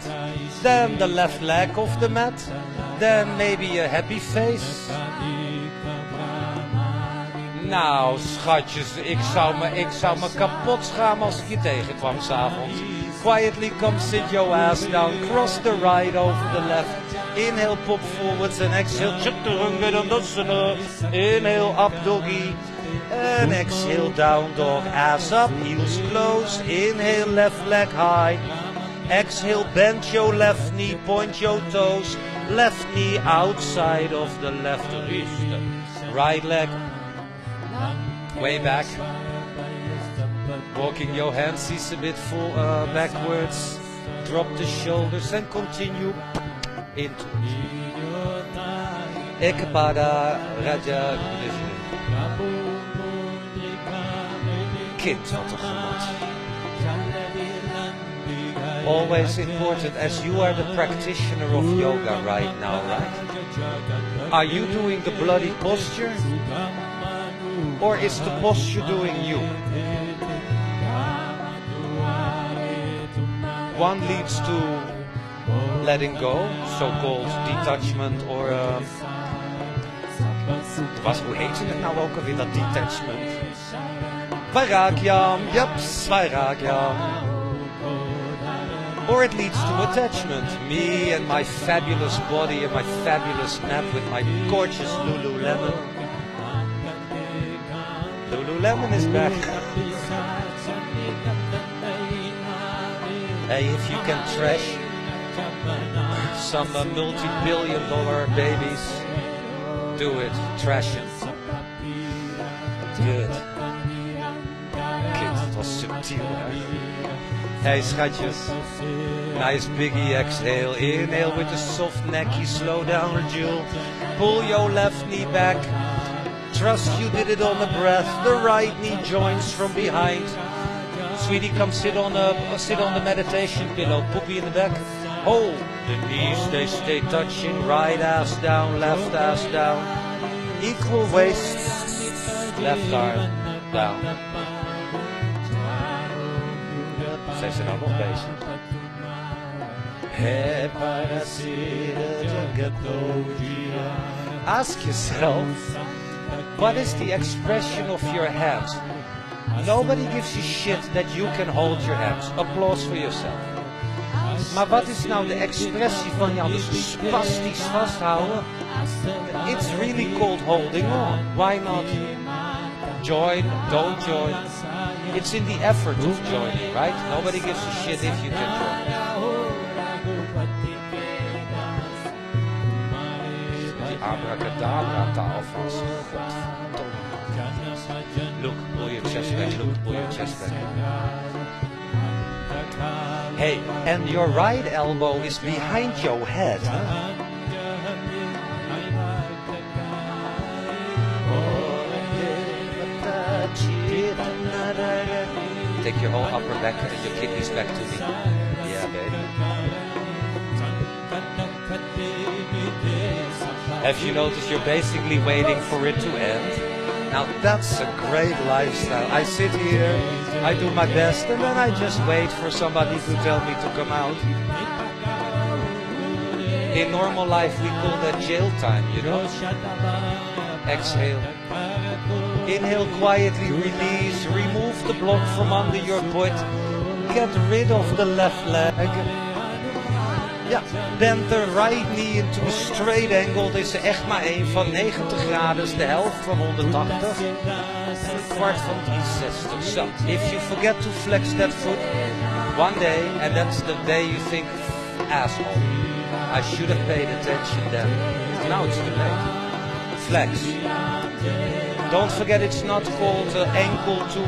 then the left leg off the mat, then maybe a happy face. Nou, schatjes, ik zou me kapot schamen als ik je tegenkwam s'avonds. Quietly come sit your ass down, cross the right over the left. Inhale, pop forwards and exhale, chaturanga. Inhale, up doggy. And exhale, down dog, ass up, heels closed. Inhale, left leg high. Exhale, bend your left knee, point your toes. Left knee outside of the left wrist. Right leg way back. Walking your hands a bit full backwards. Drop the shoulders and continue into it. Ekpada Raja. Kind wat een genot. Always important, as you are the practitioner of yoga right now, right? Are you doing the bloody posture? Or is the posture doing you? One leads to letting go, so-called detachment, or hoe heet het nou ook alweer, dat detachment? Vairagyam, yep, Vairagyam. Or it leads to attachment. Me and my fabulous body and my fabulous nap with my gorgeous Lululemon. Lululemon is back. Hey, if you can trash some multi-billion-dollar babies, do it. Trash it. Good. Kind, het was subtiel, hè? Hey, schatjes. Nice biggie exhale. Inhale with a soft necky. Slow down the jewel. Pull your left knee back. Trust you did it on the breath. The right knee joins from behind. Sweetie, come sit on the meditation pillow. Puppy in the back. Hold the knees. They stay touching. Right ass down. Left ass down. Equal waist. Left arm down. Zijn ze nou nog bezig? Ask yourself, what is the expression of your hands? Nobody gives you shit that you can hold your hands. Applause for yourself. Maar wat is nou de expressie van je handen? Spastisch vasthouden? It's really called holding on. Why not join, don't join? It's in the effort of joining, right? Nobody gives a shit if you can join. Die abracadabra taal van godverdomme. Look, pull your chest back, look, pull your chest back. Hey, and your right elbow is behind your head, huh? Take your whole upper back and your kidneys back to me. Yeah, baby. Have you noticed you're basically waiting for it to end? Now that's a great lifestyle. I sit here, I do my best, and then I just wait for somebody to tell me to come out. In normal life we call that jail time, you know? Exhale. Inhale, quietly release, remove the block from under your butt, get rid of the left leg. Ja, bend the right knee into a straight angle. Dit is er echt maar één van 90 graden, is de helft van 180. En een kwart van 360. So, if you forget to flex that foot one day, and that's the day you think, asshole, I should have paid attention then. Now it's too late. Flex. Don't forget it's not called ankle to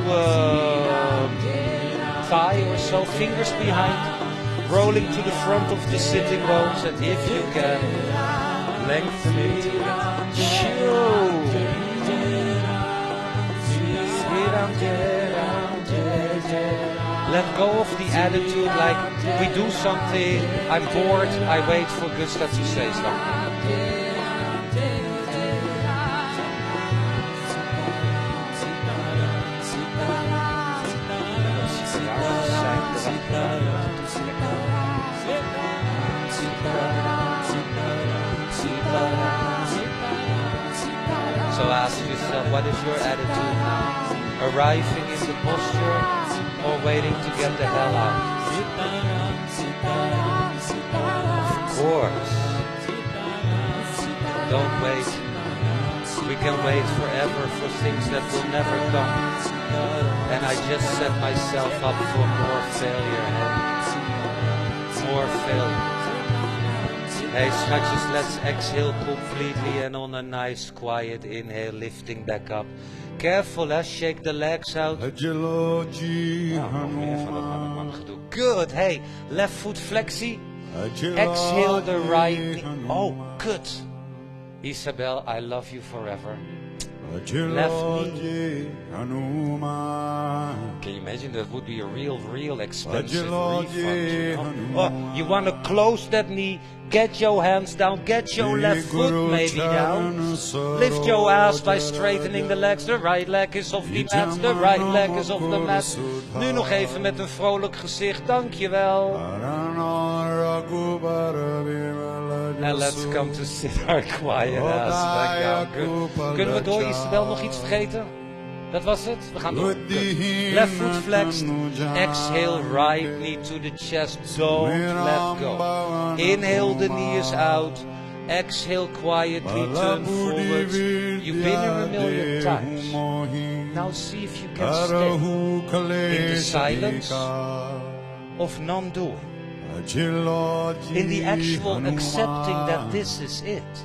thigh or so. Fingers behind, rolling to the front of the sitting bones, and if you can, lengthen into it. Let go of the attitude like we do something, I'm bored, I wait for Gustav to say something. So ask yourself, what is your attitude now? Arriving in the posture or waiting to get the hell out? Of course. Don't wait. We can wait forever for things that will never come. And I just set myself up for more failure and more failure. Hey, schatjes, let's exhale completely and on a nice quiet inhale, lifting back up. Careful, shake the legs out. Nog meer van dat mannenman gedoe. Good, hey, left foot flexie. Exhale the right knee. Oh, good. Isabel, I love you forever. Left knee. Can you imagine that would be a real expensive refund? Oh, you want to close that knee, get your hands down, get your left foot maybe down. Lift your ass by straightening the legs. The right leg is off the mat, the right leg is off the mat. Nu nog even met een vrolijk gezicht, dankjewel. And let's come to sit our quiet ass back down. Good. Kunnen we door, Isabel, nog iets vergeten? Dat was het? We gaan door. Good. Left foot flexed. Exhale, right knee to the chest. Don't let go. Inhale, the knee is out. Exhale, quietly turn forward. You've been here a million times. Now see if you can stay in the silence of non-doing. In the actual accepting that this is it.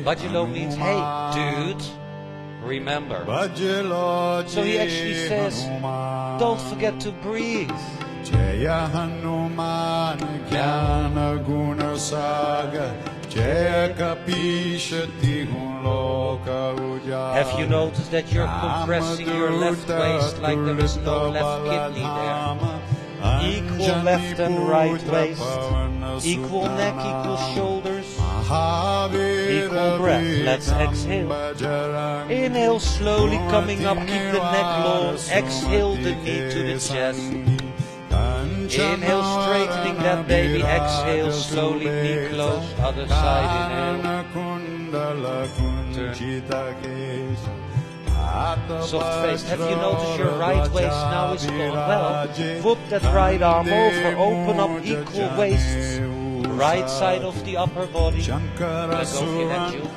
Bhajalo means, hey, dude, remember. So he actually says, don't forget to breathe. Jaya Hanuman Jnana Guna Sagar Jaya Kapishati Loka Ujjala. Have you noticed that you're compressing your left waist like there is no left kidney there? Equal left and right waist, equal neck, equal shoulders, equal breath. Let's exhale. Inhale slowly coming up, keep the neck long. Exhale the knee to the chest. Inhale, straightening that baby. Exhale, slowly, knee close. Other side, inhale. Turn. Soft face. Have you noticed your right waist now is gone? Well, whoop that right arm over. Open up equal waists. Right side of the upper body. Let go of your neck, Jules.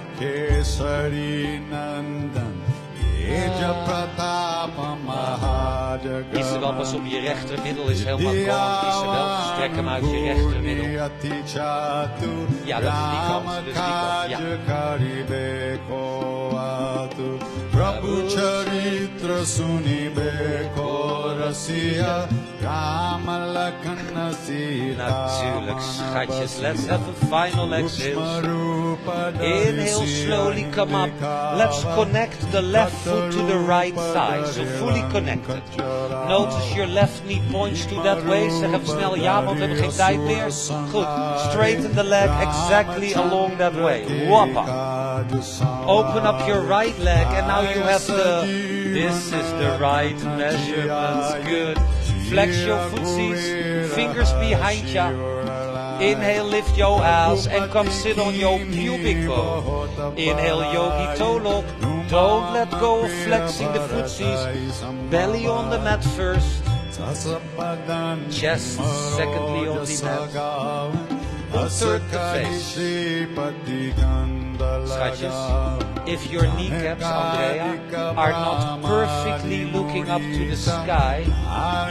Isabel, pas op, je rechtermiddel is helemaal gone. Isabel, strek hem uit je rechtermiddel. Ja, dat is die kant. Dus die kant, ja. Natuurlijk, schatjes. Let's have a final exhale. Inhale, slowly come up. Let's connect the left foot to the right thigh. So fully connected. Notice your left knee points to that way. Zeg even snel ja, want we hebben geen tijd meer. Goed. Straighten the leg exactly along that way. Wappa. Open up your right leg and now you have this is the right measurements. Good. Flex your footsies, fingers behind ya. Inhale, lift your ass and come sit on your pubic bone. Inhale, yogi toe lock. Don't let go of flexing the footsies. Belly on the mat first. Chest secondly on the mat. Third the face. Schatjes, if your kneecaps, Andrea, are not perfectly looking up to the sky,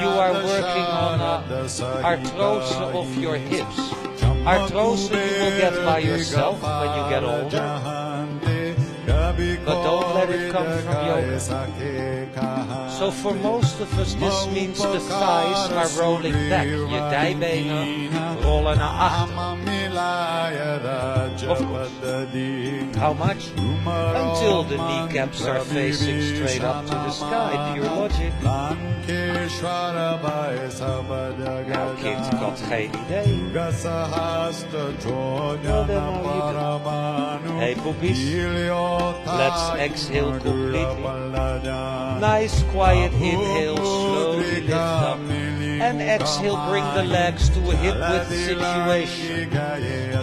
you are working on arthrose of your hips. Arthrose you will get by yourself when you get older, but don't let it come from yoga. So for most of us this means the thighs are rolling back. Je dijbenen rollen naar achter. Of course. How much? Until the kneecaps are facing straight up to the sky. Pure logic. Nou kind, ik had geen idee. Well then how you do. Hey poepies, let's exhale completely. Nice quiet inhale, slowly lift up. And exhale, bring the legs to a hip-width situation.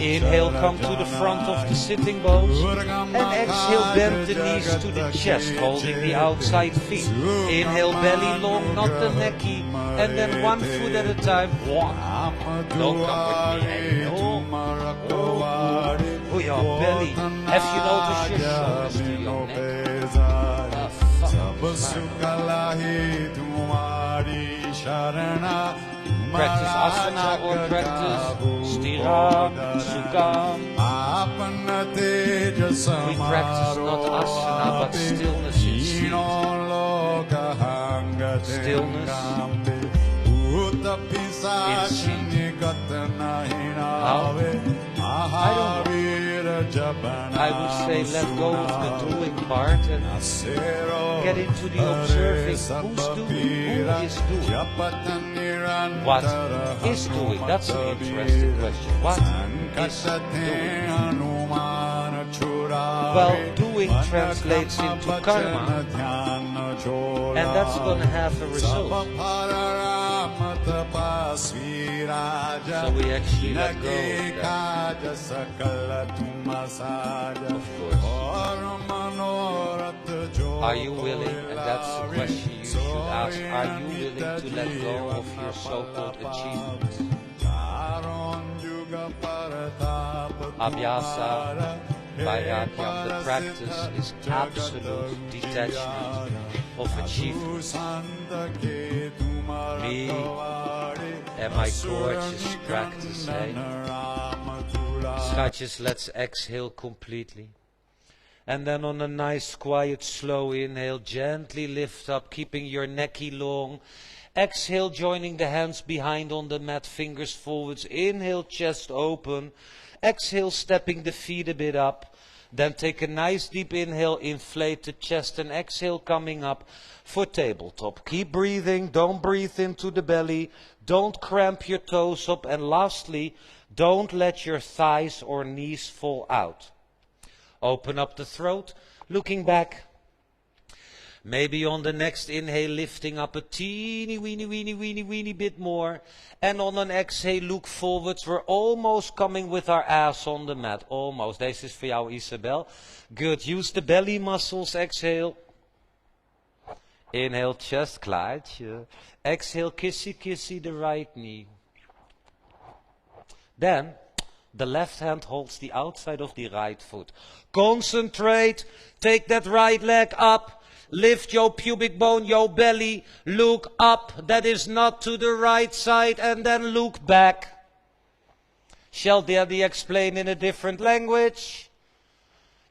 Inhale, come to the front of the sitting bones. And exhale, bend the knees to the chest, holding the outside feet. Inhale, belly long, not the necky. And then one foot at a time, walk. Don't come with me, hey. Oh, your belly. Have you noticed your shoulders to your neck? Practice asana or practice stiram, sukam. We practice not asana but stillness in seat. Stillness in seat. How? I don't know. I would say let go of the doing part and get into the observing. Who's doing? Who is doing? What is doing? That's an interesting question. What is doing? Well, doing translates into karma, and that's going to have a result. So we actually let go of that. Of course. Are you willing, and that's the question you should ask, are you willing to let go of your so-called achievements? Abhyasa, Vairagyam, the practice is absolute detachment of achievements. Me and my gorgeous practice, hey? Schatjes, let's exhale completely. And then on a nice, quiet, slow inhale, gently lift up, keeping your necky long. Exhale, joining the hands behind on the mat, fingers forwards. Inhale, chest open. Exhale, stepping the feet a bit up. Then take a nice deep inhale, inflate the chest, and exhale, coming up for tabletop. Keep breathing, don't breathe into the belly. Don't cramp your toes up. And lastly, don't let your thighs or knees fall out. Open up the throat, looking back. Maybe on the next inhale, lifting up a teeny weeny bit more. And on an exhale, look forwards. We're almost coming with our ass on the mat. Almost. Deze is voor jou, Isabel. Good. Use the belly muscles. Exhale. Inhale, chest, klaartje. Exhale, kissy the right knee. Then, the left hand holds the outside of the right foot. Concentrate. Take that right leg up. Lift your pubic bone, your belly. Look up. That is not to the right side. And then look back. Shall Daddy explain in a different language?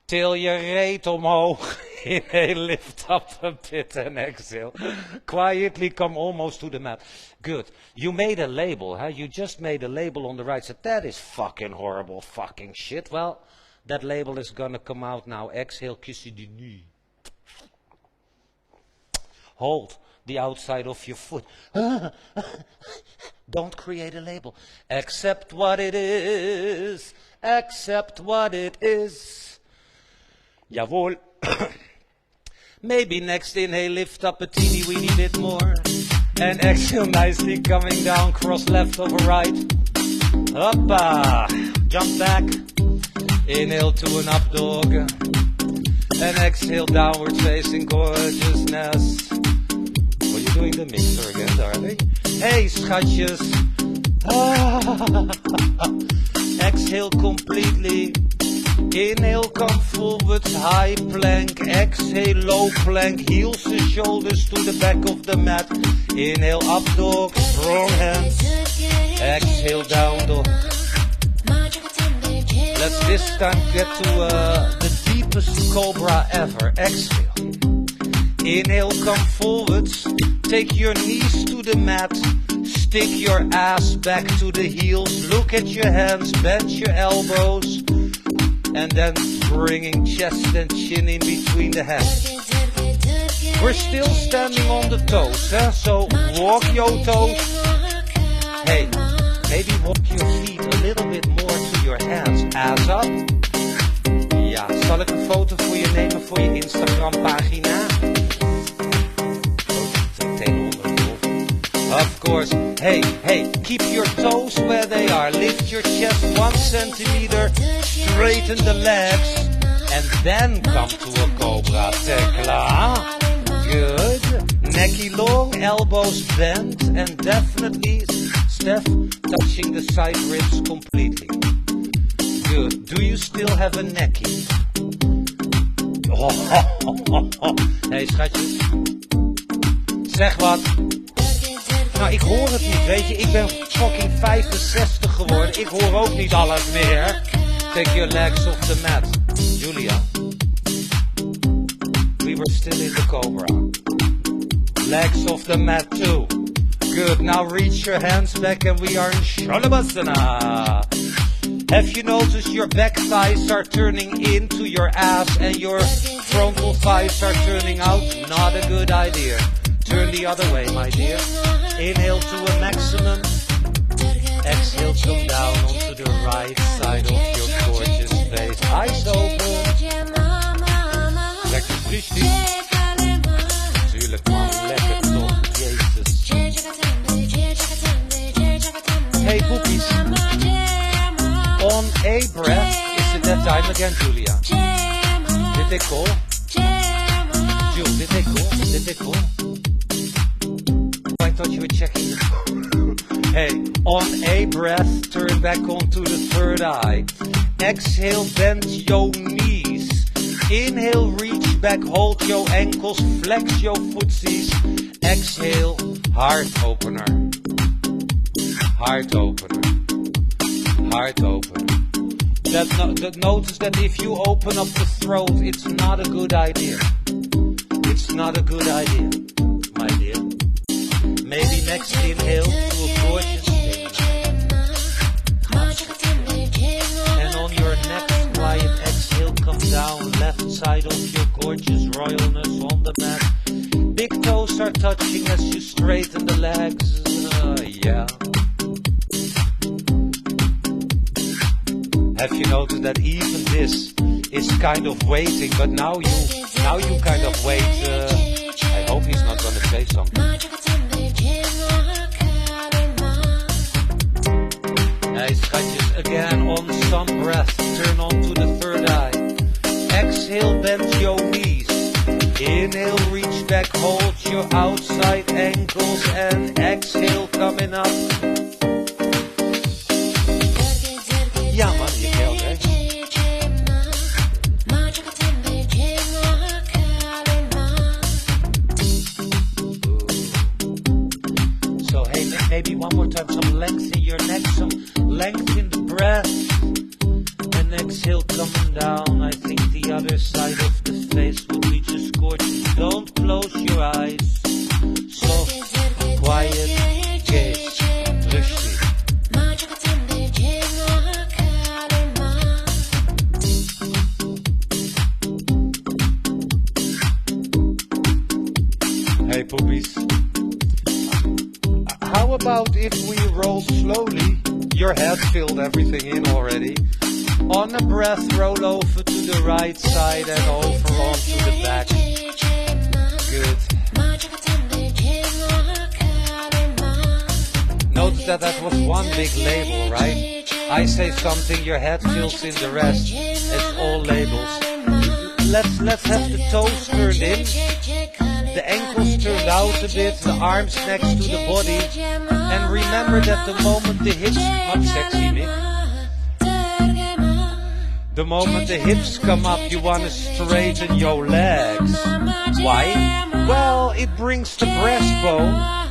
Til je reet omhoog. Inhale, lift up a bit and exhale. Quietly come almost to the mat. Good. You made a label, huh? You just made a label on the right side. That is fucking horrible fucking shit. Well, that label is gonna come out now. Exhale, kissy the knee. Hold the outside of your foot. Don't create a label. Accept what it is. Accept what it is. Jawohl. Maybe next inhale, lift up a teeny weeny bit more. And exhale nicely, coming down, cross left over right. Hoppa. Jump back. Inhale to an up dog. And exhale, downward facing gorgeousness. Oh, you're doing the mixer again, darling. Hey, schatjes. Exhale completely. Inhale, come forwards, high plank. Exhale, low plank. Heels and shoulders to the back of the mat. Inhale, up dog, strong hands. Exhale, down dog. Let's this time get to the deepest cobra ever. Exhale. Inhale, come forwards. Take your knees to the mat. Stick your ass back to the heels. Look at your hands, bend your elbows. And then bringing chest and chin in between the hands. We're still standing on the toes, huh? So walk your toes. Hey, maybe walk your feet a little bit more to your hands. Ass up. Ja, zal ik een foto voor je nemen voor je Instagram pagina? Of course. Hey, keep your toes where they are. Lift your chest 1 centimeter, straighten the legs, and then come to a cobra. Tekla. Good. Necky long, elbows bent, and definitely, Steph, touching the side ribs completely. Good. Do you still have a necky? Hey, schatjes. Zeg wat. Nou, ik hoor het niet, weet je. Ik ben fucking 65 geworden. Ik hoor ook niet alles meer. Take your legs off the mat. Julia. We were still in the cobra. Legs off the mat too. Good. Now reach your hands back and we are in Shalabhasana. Have you noticed your back thighs are turning into your ass and your frontal thighs are turning out? Not a good idea. Turn the other way, my dear. Inhale to a maximum. Exhale, come down onto the right side of your gorgeous face. Eyes open. Lekker frischie. Tuurlijk man, lekker toch. Jezus. Hey boekies. On a breath. Is it that time again, Julia? Did they call? Jules, did they call? Did they call? I thought you were checking the phone. Hey, on a breath, turn back onto the third eye. Exhale, bend your knees. Inhale, reach back, hold your ankles, flex your footsies. Exhale, heart opener. Heart opener. Heart opener. Notice that if you open up the throat, it's not a good idea. It's not a good idea, my dear. Maybe next inhale to a gorgeous and on your next quiet exhale, come down left side of your gorgeous royalness on the mat. Big toes are touching as you straighten the legs. Yeah. Have you noticed that even this is kind of waiting, but now you kind of wait. I hope he's not going to say something. Hey, schatjes, again on some breath, turn on to the third eye. Exhale, bend your knees. Inhale, reach back, hold your outside ankles, and exhale, coming up. Ja man, je kelt hè. So hey, maybe one more time, some length in your neck, some length in the breath. And exhale, coming down. I think the other side of the face will be just gorgeous. Don't close your eyes. Soft, quiet, gaze, rustig. Hey poopies. How about if we roll slowly? Your head filled everything in already. On a breath, roll over to the right side and over onto the back. Good. Notice that was one big label, right? I say something, your head fills in the rest. It's all labels. Let's have the toes turned in. The ankles turned out a bit, the arms next to the body. And remember that the moment the hips, not sexy Nick. The moment the hips come up, you want to straighten your legs. Why? Well, it brings the breastbone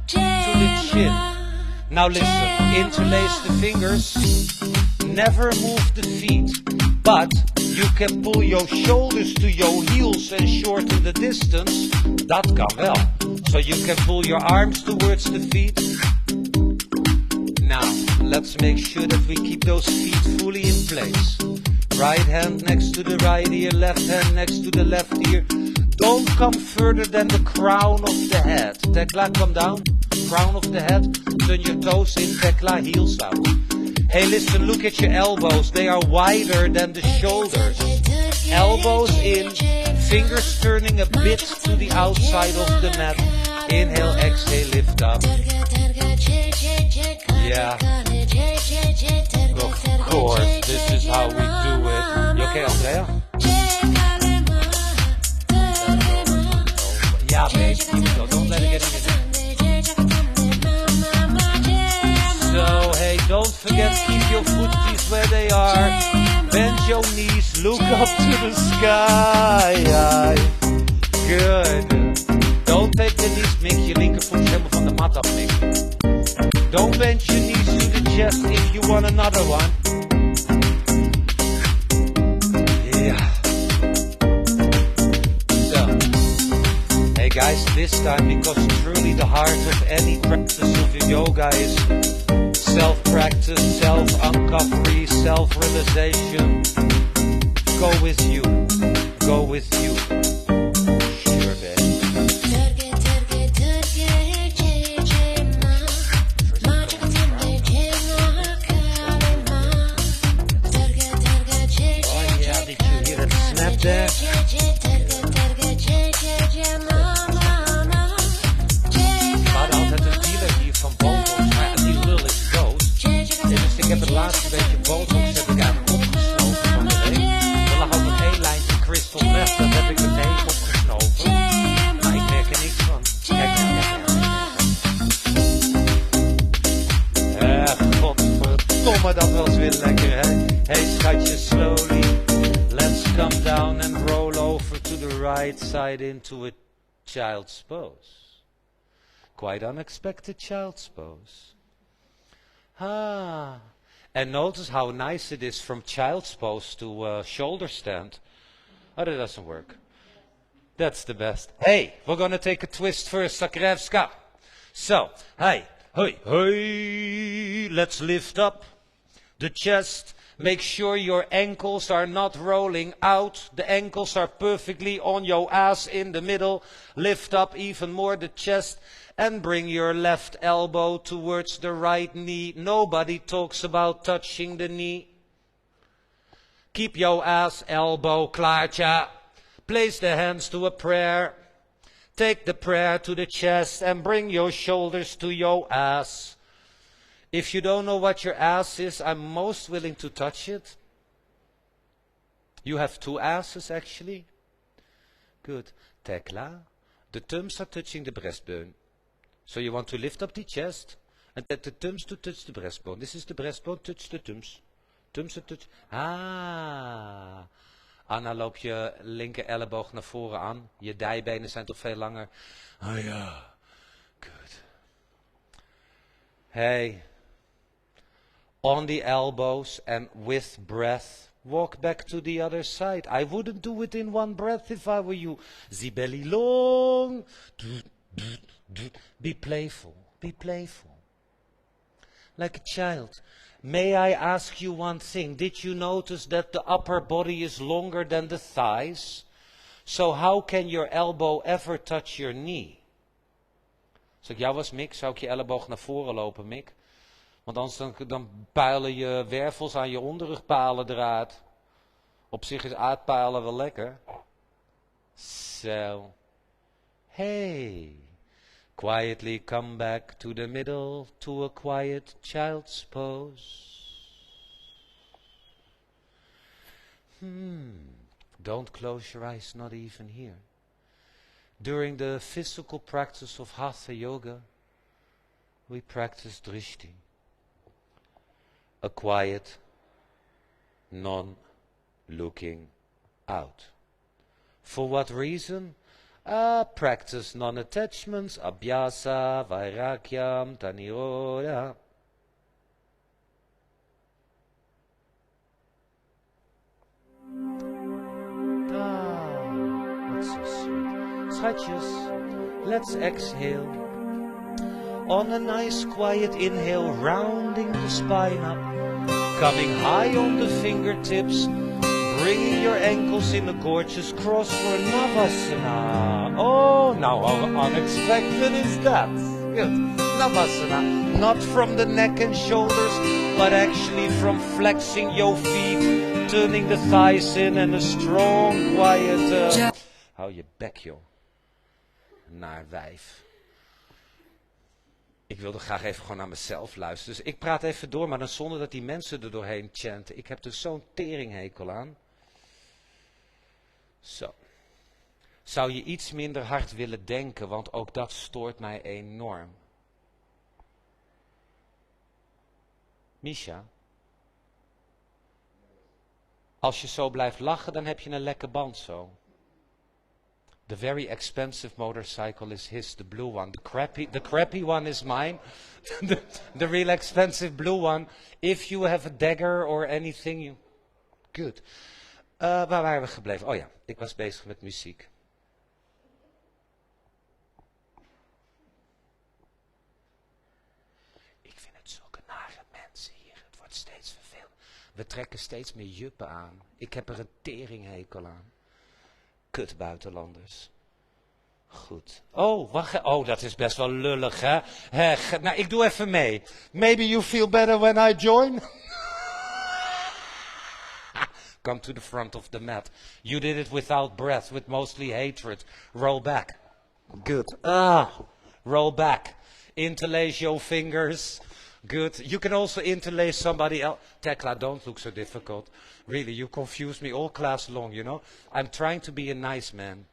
to the chin. Now listen, interlace the fingers, never move the feet, but you can pull your shoulders to your heels and shorten the distance. Dat kan wel. So you can pull your arms towards the feet. Now, let's make sure that we keep those feet fully in place. Right hand next to the right ear, left hand next to the left ear. Don't come further than the crown of the head. Tekla, come down. Crown of the head. Turn your toes in. Tekla, heels out. Hey, listen, look at your elbows. They are wider than the shoulders. Elbows in. Fingers turning a bit to the outside of the mat. Inhale, exhale, lift up. Yeah. Of course, this is how we do it. You okay, Andrea? Yeah, babe. So don't let it get in your. So, hey, don't forget, keep your footies where they are. Bend your knees, look up to the sky. Good. Don't take the knees, Mick. Je linkervoet is helemaal van de mat af, Mick. Don't bend your knees to the chest if you want another one. Yeah. So, hey guys, this time, because truly the heart of any practice of yoga is self-practice, self-uncovery, self-realization. Go with you. Go with you. Sure, babe. Oh yeah, did you hear that snap there? We hadden altijd een dealer hier van botox, maar die lul is dood. Dus ik heb het laatste beetje botox heb ik eigenlijk opgesnoven van de week. Er lag ook nog één lijntje crystal meth, dat heb ik meteen opgesnoven. Maar ik merk er niks van. Kijk nou. Godverdomme, dat was weer lekker, hè? Hey schatje, slowly. Let's come down and roll over to the right side into a child's pose. Quite unexpected child's pose. Ah. And notice how nice it is from child's pose to shoulder stand. Oh, that doesn't work. That's the best. Hey, we're gonna take a twist first, Sakrevska. So, hey, hey, hey, let's lift up the chest. Make sure your ankles are not rolling out. The ankles are perfectly on your ass in the middle. Lift up even more the chest. And bring your left elbow towards the right knee. Nobody talks about touching the knee. Keep your ass elbow klaartje. Place the hands to a prayer. Take the prayer to the chest and bring your shoulders to your ass. If you don't know what your ass is, I'm most willing to touch it. You have two asses actually. Good. Tekla. The thumbs are touching the breastbone. So you want to lift up the chest and get the thumbs to touch the breastbone. This is the breastbone, touch the thumbs. Thumbs are touch. Ah. Anna, loop je linker elleboog naar voren aan. Je dijbenen zijn toch veel langer. Oh ja. Good. Hey. On the elbows and with breath. Walk back to the other side. I wouldn't do it in one breath if I were you. The belly long. Be playful. Be playful. Like a child. May I ask you one thing? Did you notice that the upper body is longer than the thighs? So how can your elbow ever touch your knee? Als ik jou was, Mick, zou ik je elleboog naar voren lopen, Mick. Want anders dan puilen je wervels aan je onderrugpalen eruit. Op zich is uitpuilen wel lekker. Zo. Hey. Quietly come back to the middle, to a quiet child's pose. Don't close your eyes, not even here. During the physical practice of Hatha Yoga, we practice drishti. A quiet, non-looking out. For what reason? Practice non-attachments, abhyasa, vairagyam, taniroda. That's so sweet. Schatjes, let's exhale. On a nice quiet inhale, rounding the spine up, coming high on the fingertips, bringing your ankles in a gorgeous cross for Navasana. Oh, now how unexpected is that? Good. Navasana. Not from the neck and shoulders, but actually from flexing your feet, turning the thighs in and a strong, quiet... Hou je bek, joh. Naar wijf. Ik wilde graag even gewoon naar mezelf luisteren. Dus ik praat even door, maar dan zonder dat die mensen er doorheen chanten. Ik heb er zo'n teringhekel aan. Zo. Zou je iets minder hard willen denken, want ook dat stoort mij enorm. Misha? Als je zo blijft lachen, dan heb je een lekke band zo. The very expensive motorcycle is his, the blue one. The crappy one is mine. the real expensive blue one. If you have a dagger or anything, you... Good. Waar waren we gebleven? Oh ja, ik was bezig met muziek. Ik vind het zulke nare mensen hier. Het wordt steeds vervelend. We trekken steeds meer juppen aan. Ik heb er een teringhekel aan. Kut buitenlanders. Goed. Oh, wacht. Oh, dat is best wel lullig, hè? Nou, ik doe even mee. Maybe you feel better when I join? Come to the front of the mat. You did it without breath, with mostly hatred. Roll back. Good. Roll back. Interlace your fingers. Good. You can also interlace somebody else. Tekla, don't look so difficult. Really, you confuse me all class long, you know. I'm trying to be a nice man.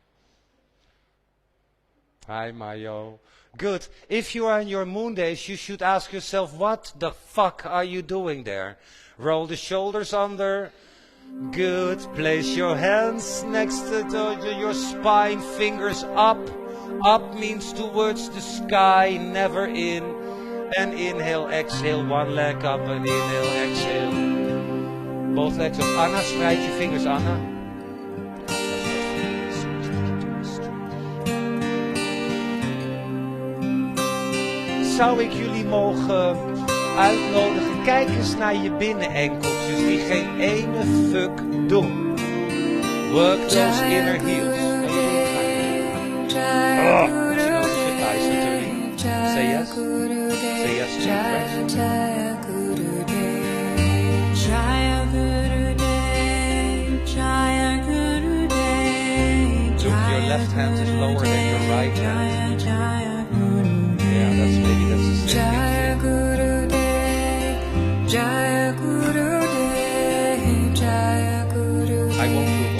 Hi, Mayo. Good. If you are in your moon days, you should ask yourself, what the fuck are you doing there? Roll the shoulders under. Good. Place your hands next to your spine, fingers up. Up means towards the sky, never in. And inhale, exhale, one leg up and inhale, exhale. Both legs up. Anna, spreid je vingers, Anna. Zou ik jullie mogen uitnodigen? Kijk eens naar je binnenenkeltjes die geen ene fuck doen. Work those inner heels. Oh, you know the shit I said to me. Say yes. Say yes to your friends. Look, your left hand is lower than your right hand. Yeah, maybe that's the same thing. I won't do it.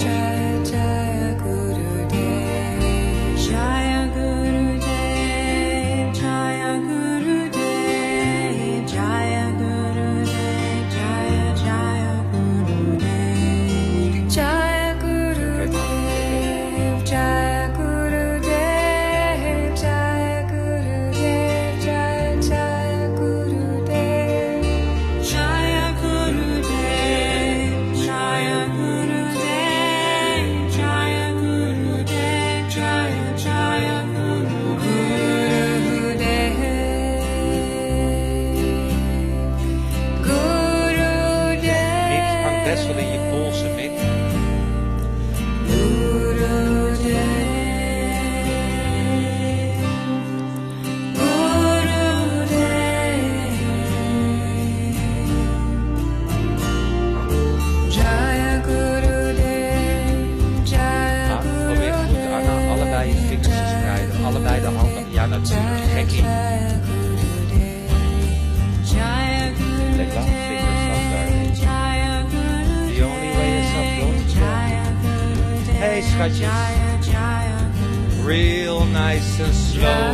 Real nice and slow.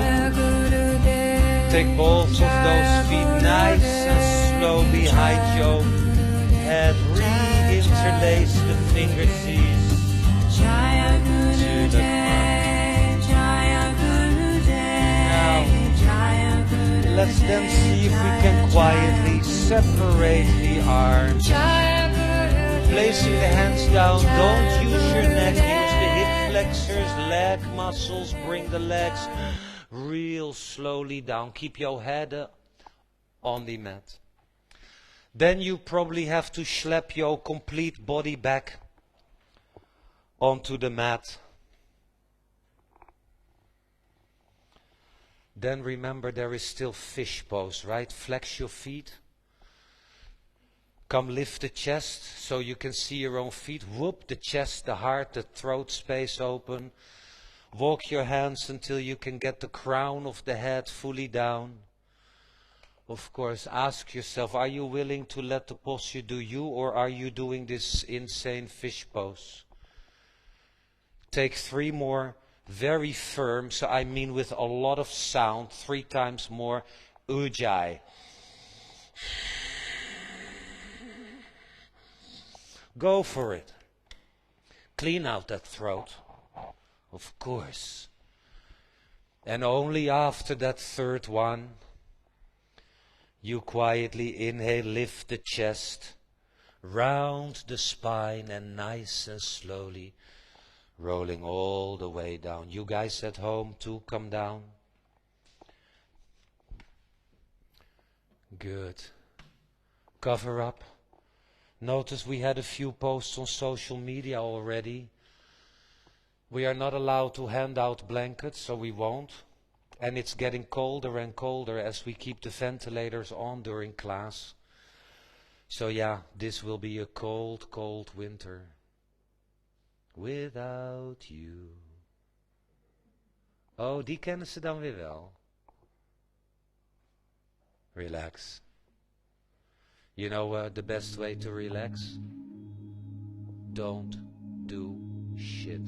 Take both of those feet nice and slow behind your head. Reinterlace the fingers to the front. Now, let's then see if we can quietly separate the arms. Placing the hands down, don't use your neck, use the hip flexors, leg muscles, bring the legs real slowly down. Keep your head on the mat. Then you probably have to slap your complete body back onto the mat. Then remember there is still fish pose, right? Flex your feet. Come lift the chest so you can see your own feet. Whoop the chest, the heart, the throat space open. Walk your hands until you can get the crown of the head fully down. Of course, ask yourself, are you willing to let the posture do you, or are you doing this insane fish pose? Take 3 more, very firm, so I mean with a lot of sound, 3 times more. Ujjayi. Go for it. Clean out that throat. Of course. And only after that 3rd one, you quietly inhale, lift the chest, round the spine, and nice and slowly rolling all the way down. You guys at home too, come down. Good. Cover up. Notice we had a few posts on social media already. We are not allowed to hand out blankets, so we won't. And it's getting colder and colder as we keep the ventilators on during class. So yeah, this will be a cold, cold winter. Without you. Oh, die kennen ze dan weer wel. Relax. You know the best way to relax? Don't do shit.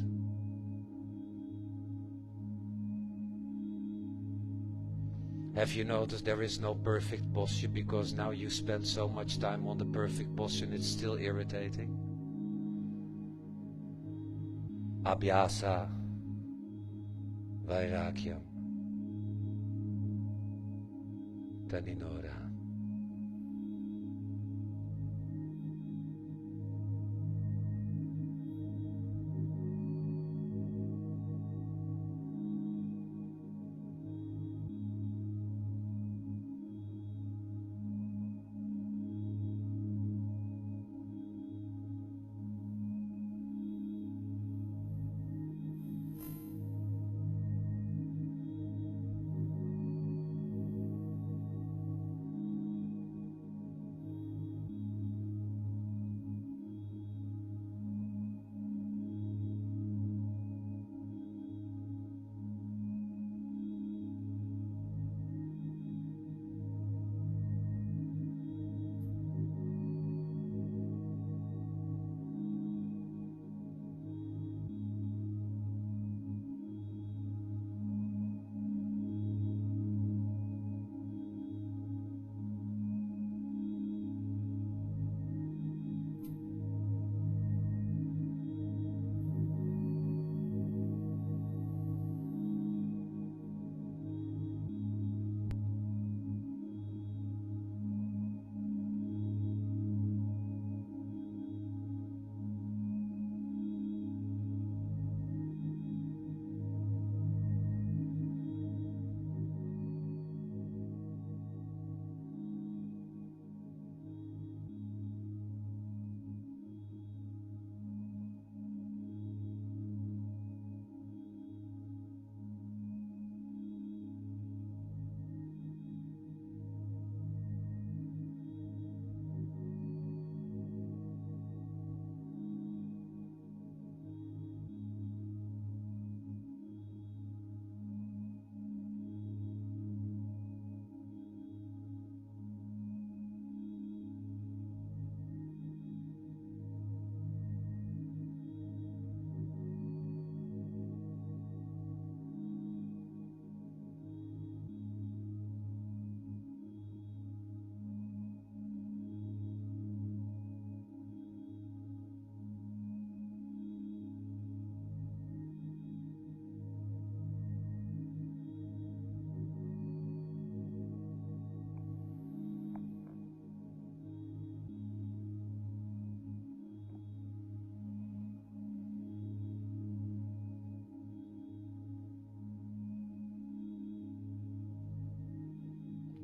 Have you noticed there is no perfect posture because now you spend so much time on the perfect posture and it's still irritating? Abhyasa, Vairakyam, Taninora.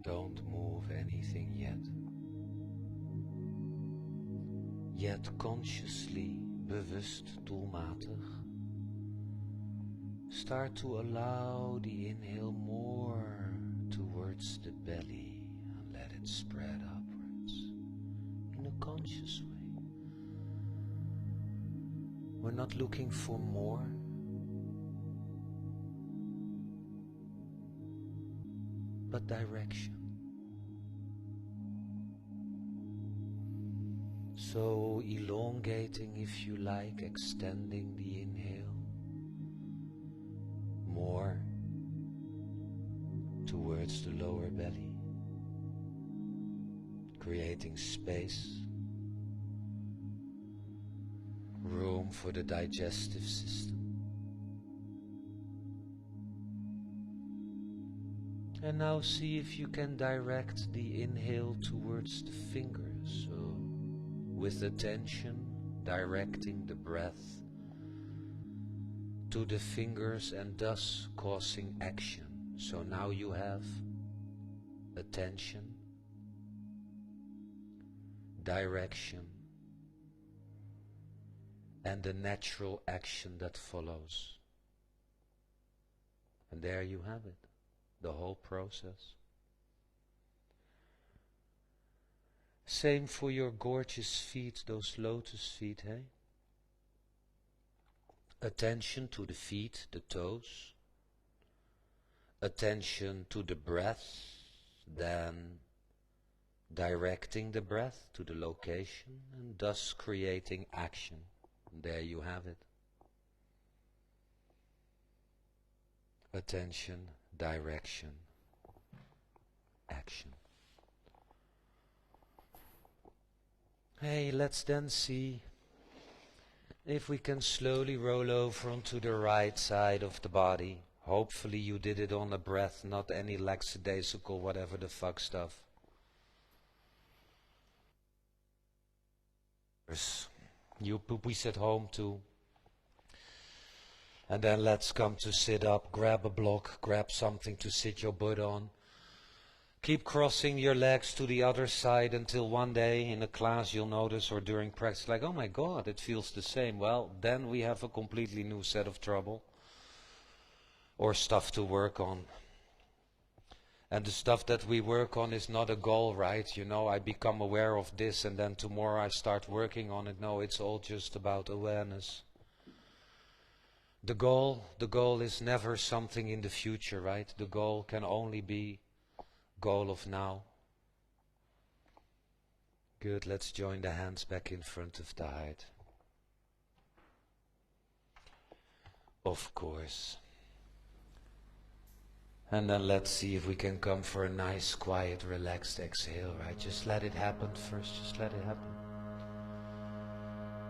Don't move anything yet. Yet consciously, bewust, doelmatig, start to allow the inhale more towards the belly and let it spread upwards in a conscious way. We're not looking for more, but direction. So elongating, if you like, extending the inhale more towards the lower belly, creating space, room for the digestive system. And now see if you can direct the inhale towards the fingers, so with attention directing the breath to the fingers and thus causing action. So now you have attention, direction, and the natural action that follows. And there you have it, the whole process. Same for your gorgeous feet, those lotus feet, hey? Attention to the feet, the toes. Attention to the breath, then directing the breath to the location and thus creating action. And there you have it. Attention, direction, action. Hey, let's then see if we can slowly roll over onto the right side of the body. Hopefully you did it on a breath, not any lackadaisical whatever the fuck stuff. You poopies at home too. And then let's come to sit up, grab a block, grab something to sit your butt on. Keep crossing your legs to the other side until one day in a class you'll notice, or during practice, like, oh my god, it feels the same. Well, then we have a completely new set of trouble or stuff to work on. And the stuff that we work on is not a goal, right? You know, I become aware of this and then tomorrow I start working on it. No, it's all just about awareness. The goal is never something in the future, right? The goal can only be goal of now. Good, let's join the hands back in front of the heart. Of course. And then let's see if we can come for a nice, quiet, relaxed exhale, right? Just let it happen first, just let it happen.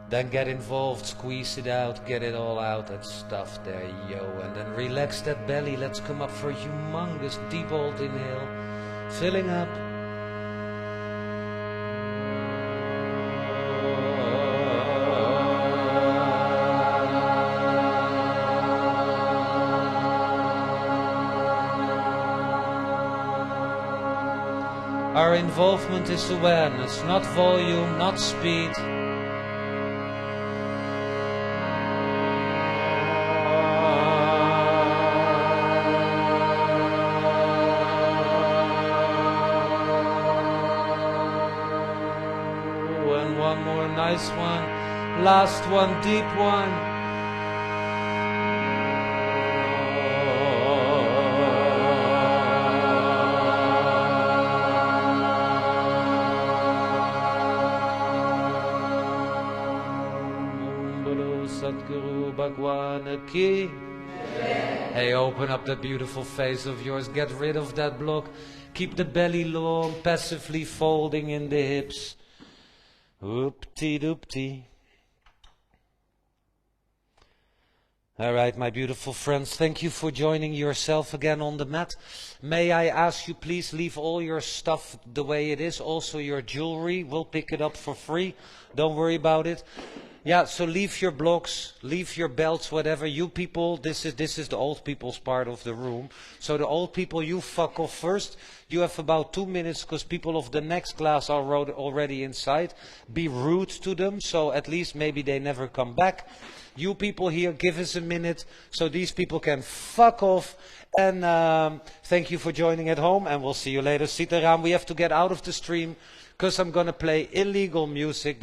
Then get involved, squeeze it out, get it all out, that stuff there, yo. And then relax that belly, let's come up for a humongous, deep old inhale. Filling up. Our involvement is awareness, not volume, not speed. And one more nice one, last one, deep one. Hey, open up that beautiful face of yours, get rid of that block, keep the belly long, passively folding in the hips. Oopty-doopty. Alright, my beautiful friends, thank you for joining yourself again on the mat. May I ask you please leave all your stuff the way it is, also your jewelry, we'll pick it up for free, don't worry about it. Yeah, so leave your blocks, leave your belts, whatever. You people, this is the old people's part of the room. So the old people, you fuck off first. You have about 2 minutes because people of the next class are already inside. Be rude to them, so at least maybe they never come back. You people here, give us a minute so these people can fuck off. And thank you for joining at home, and we'll see you later. Sitaram, we have to get out of the stream because I'm going to play illegal music.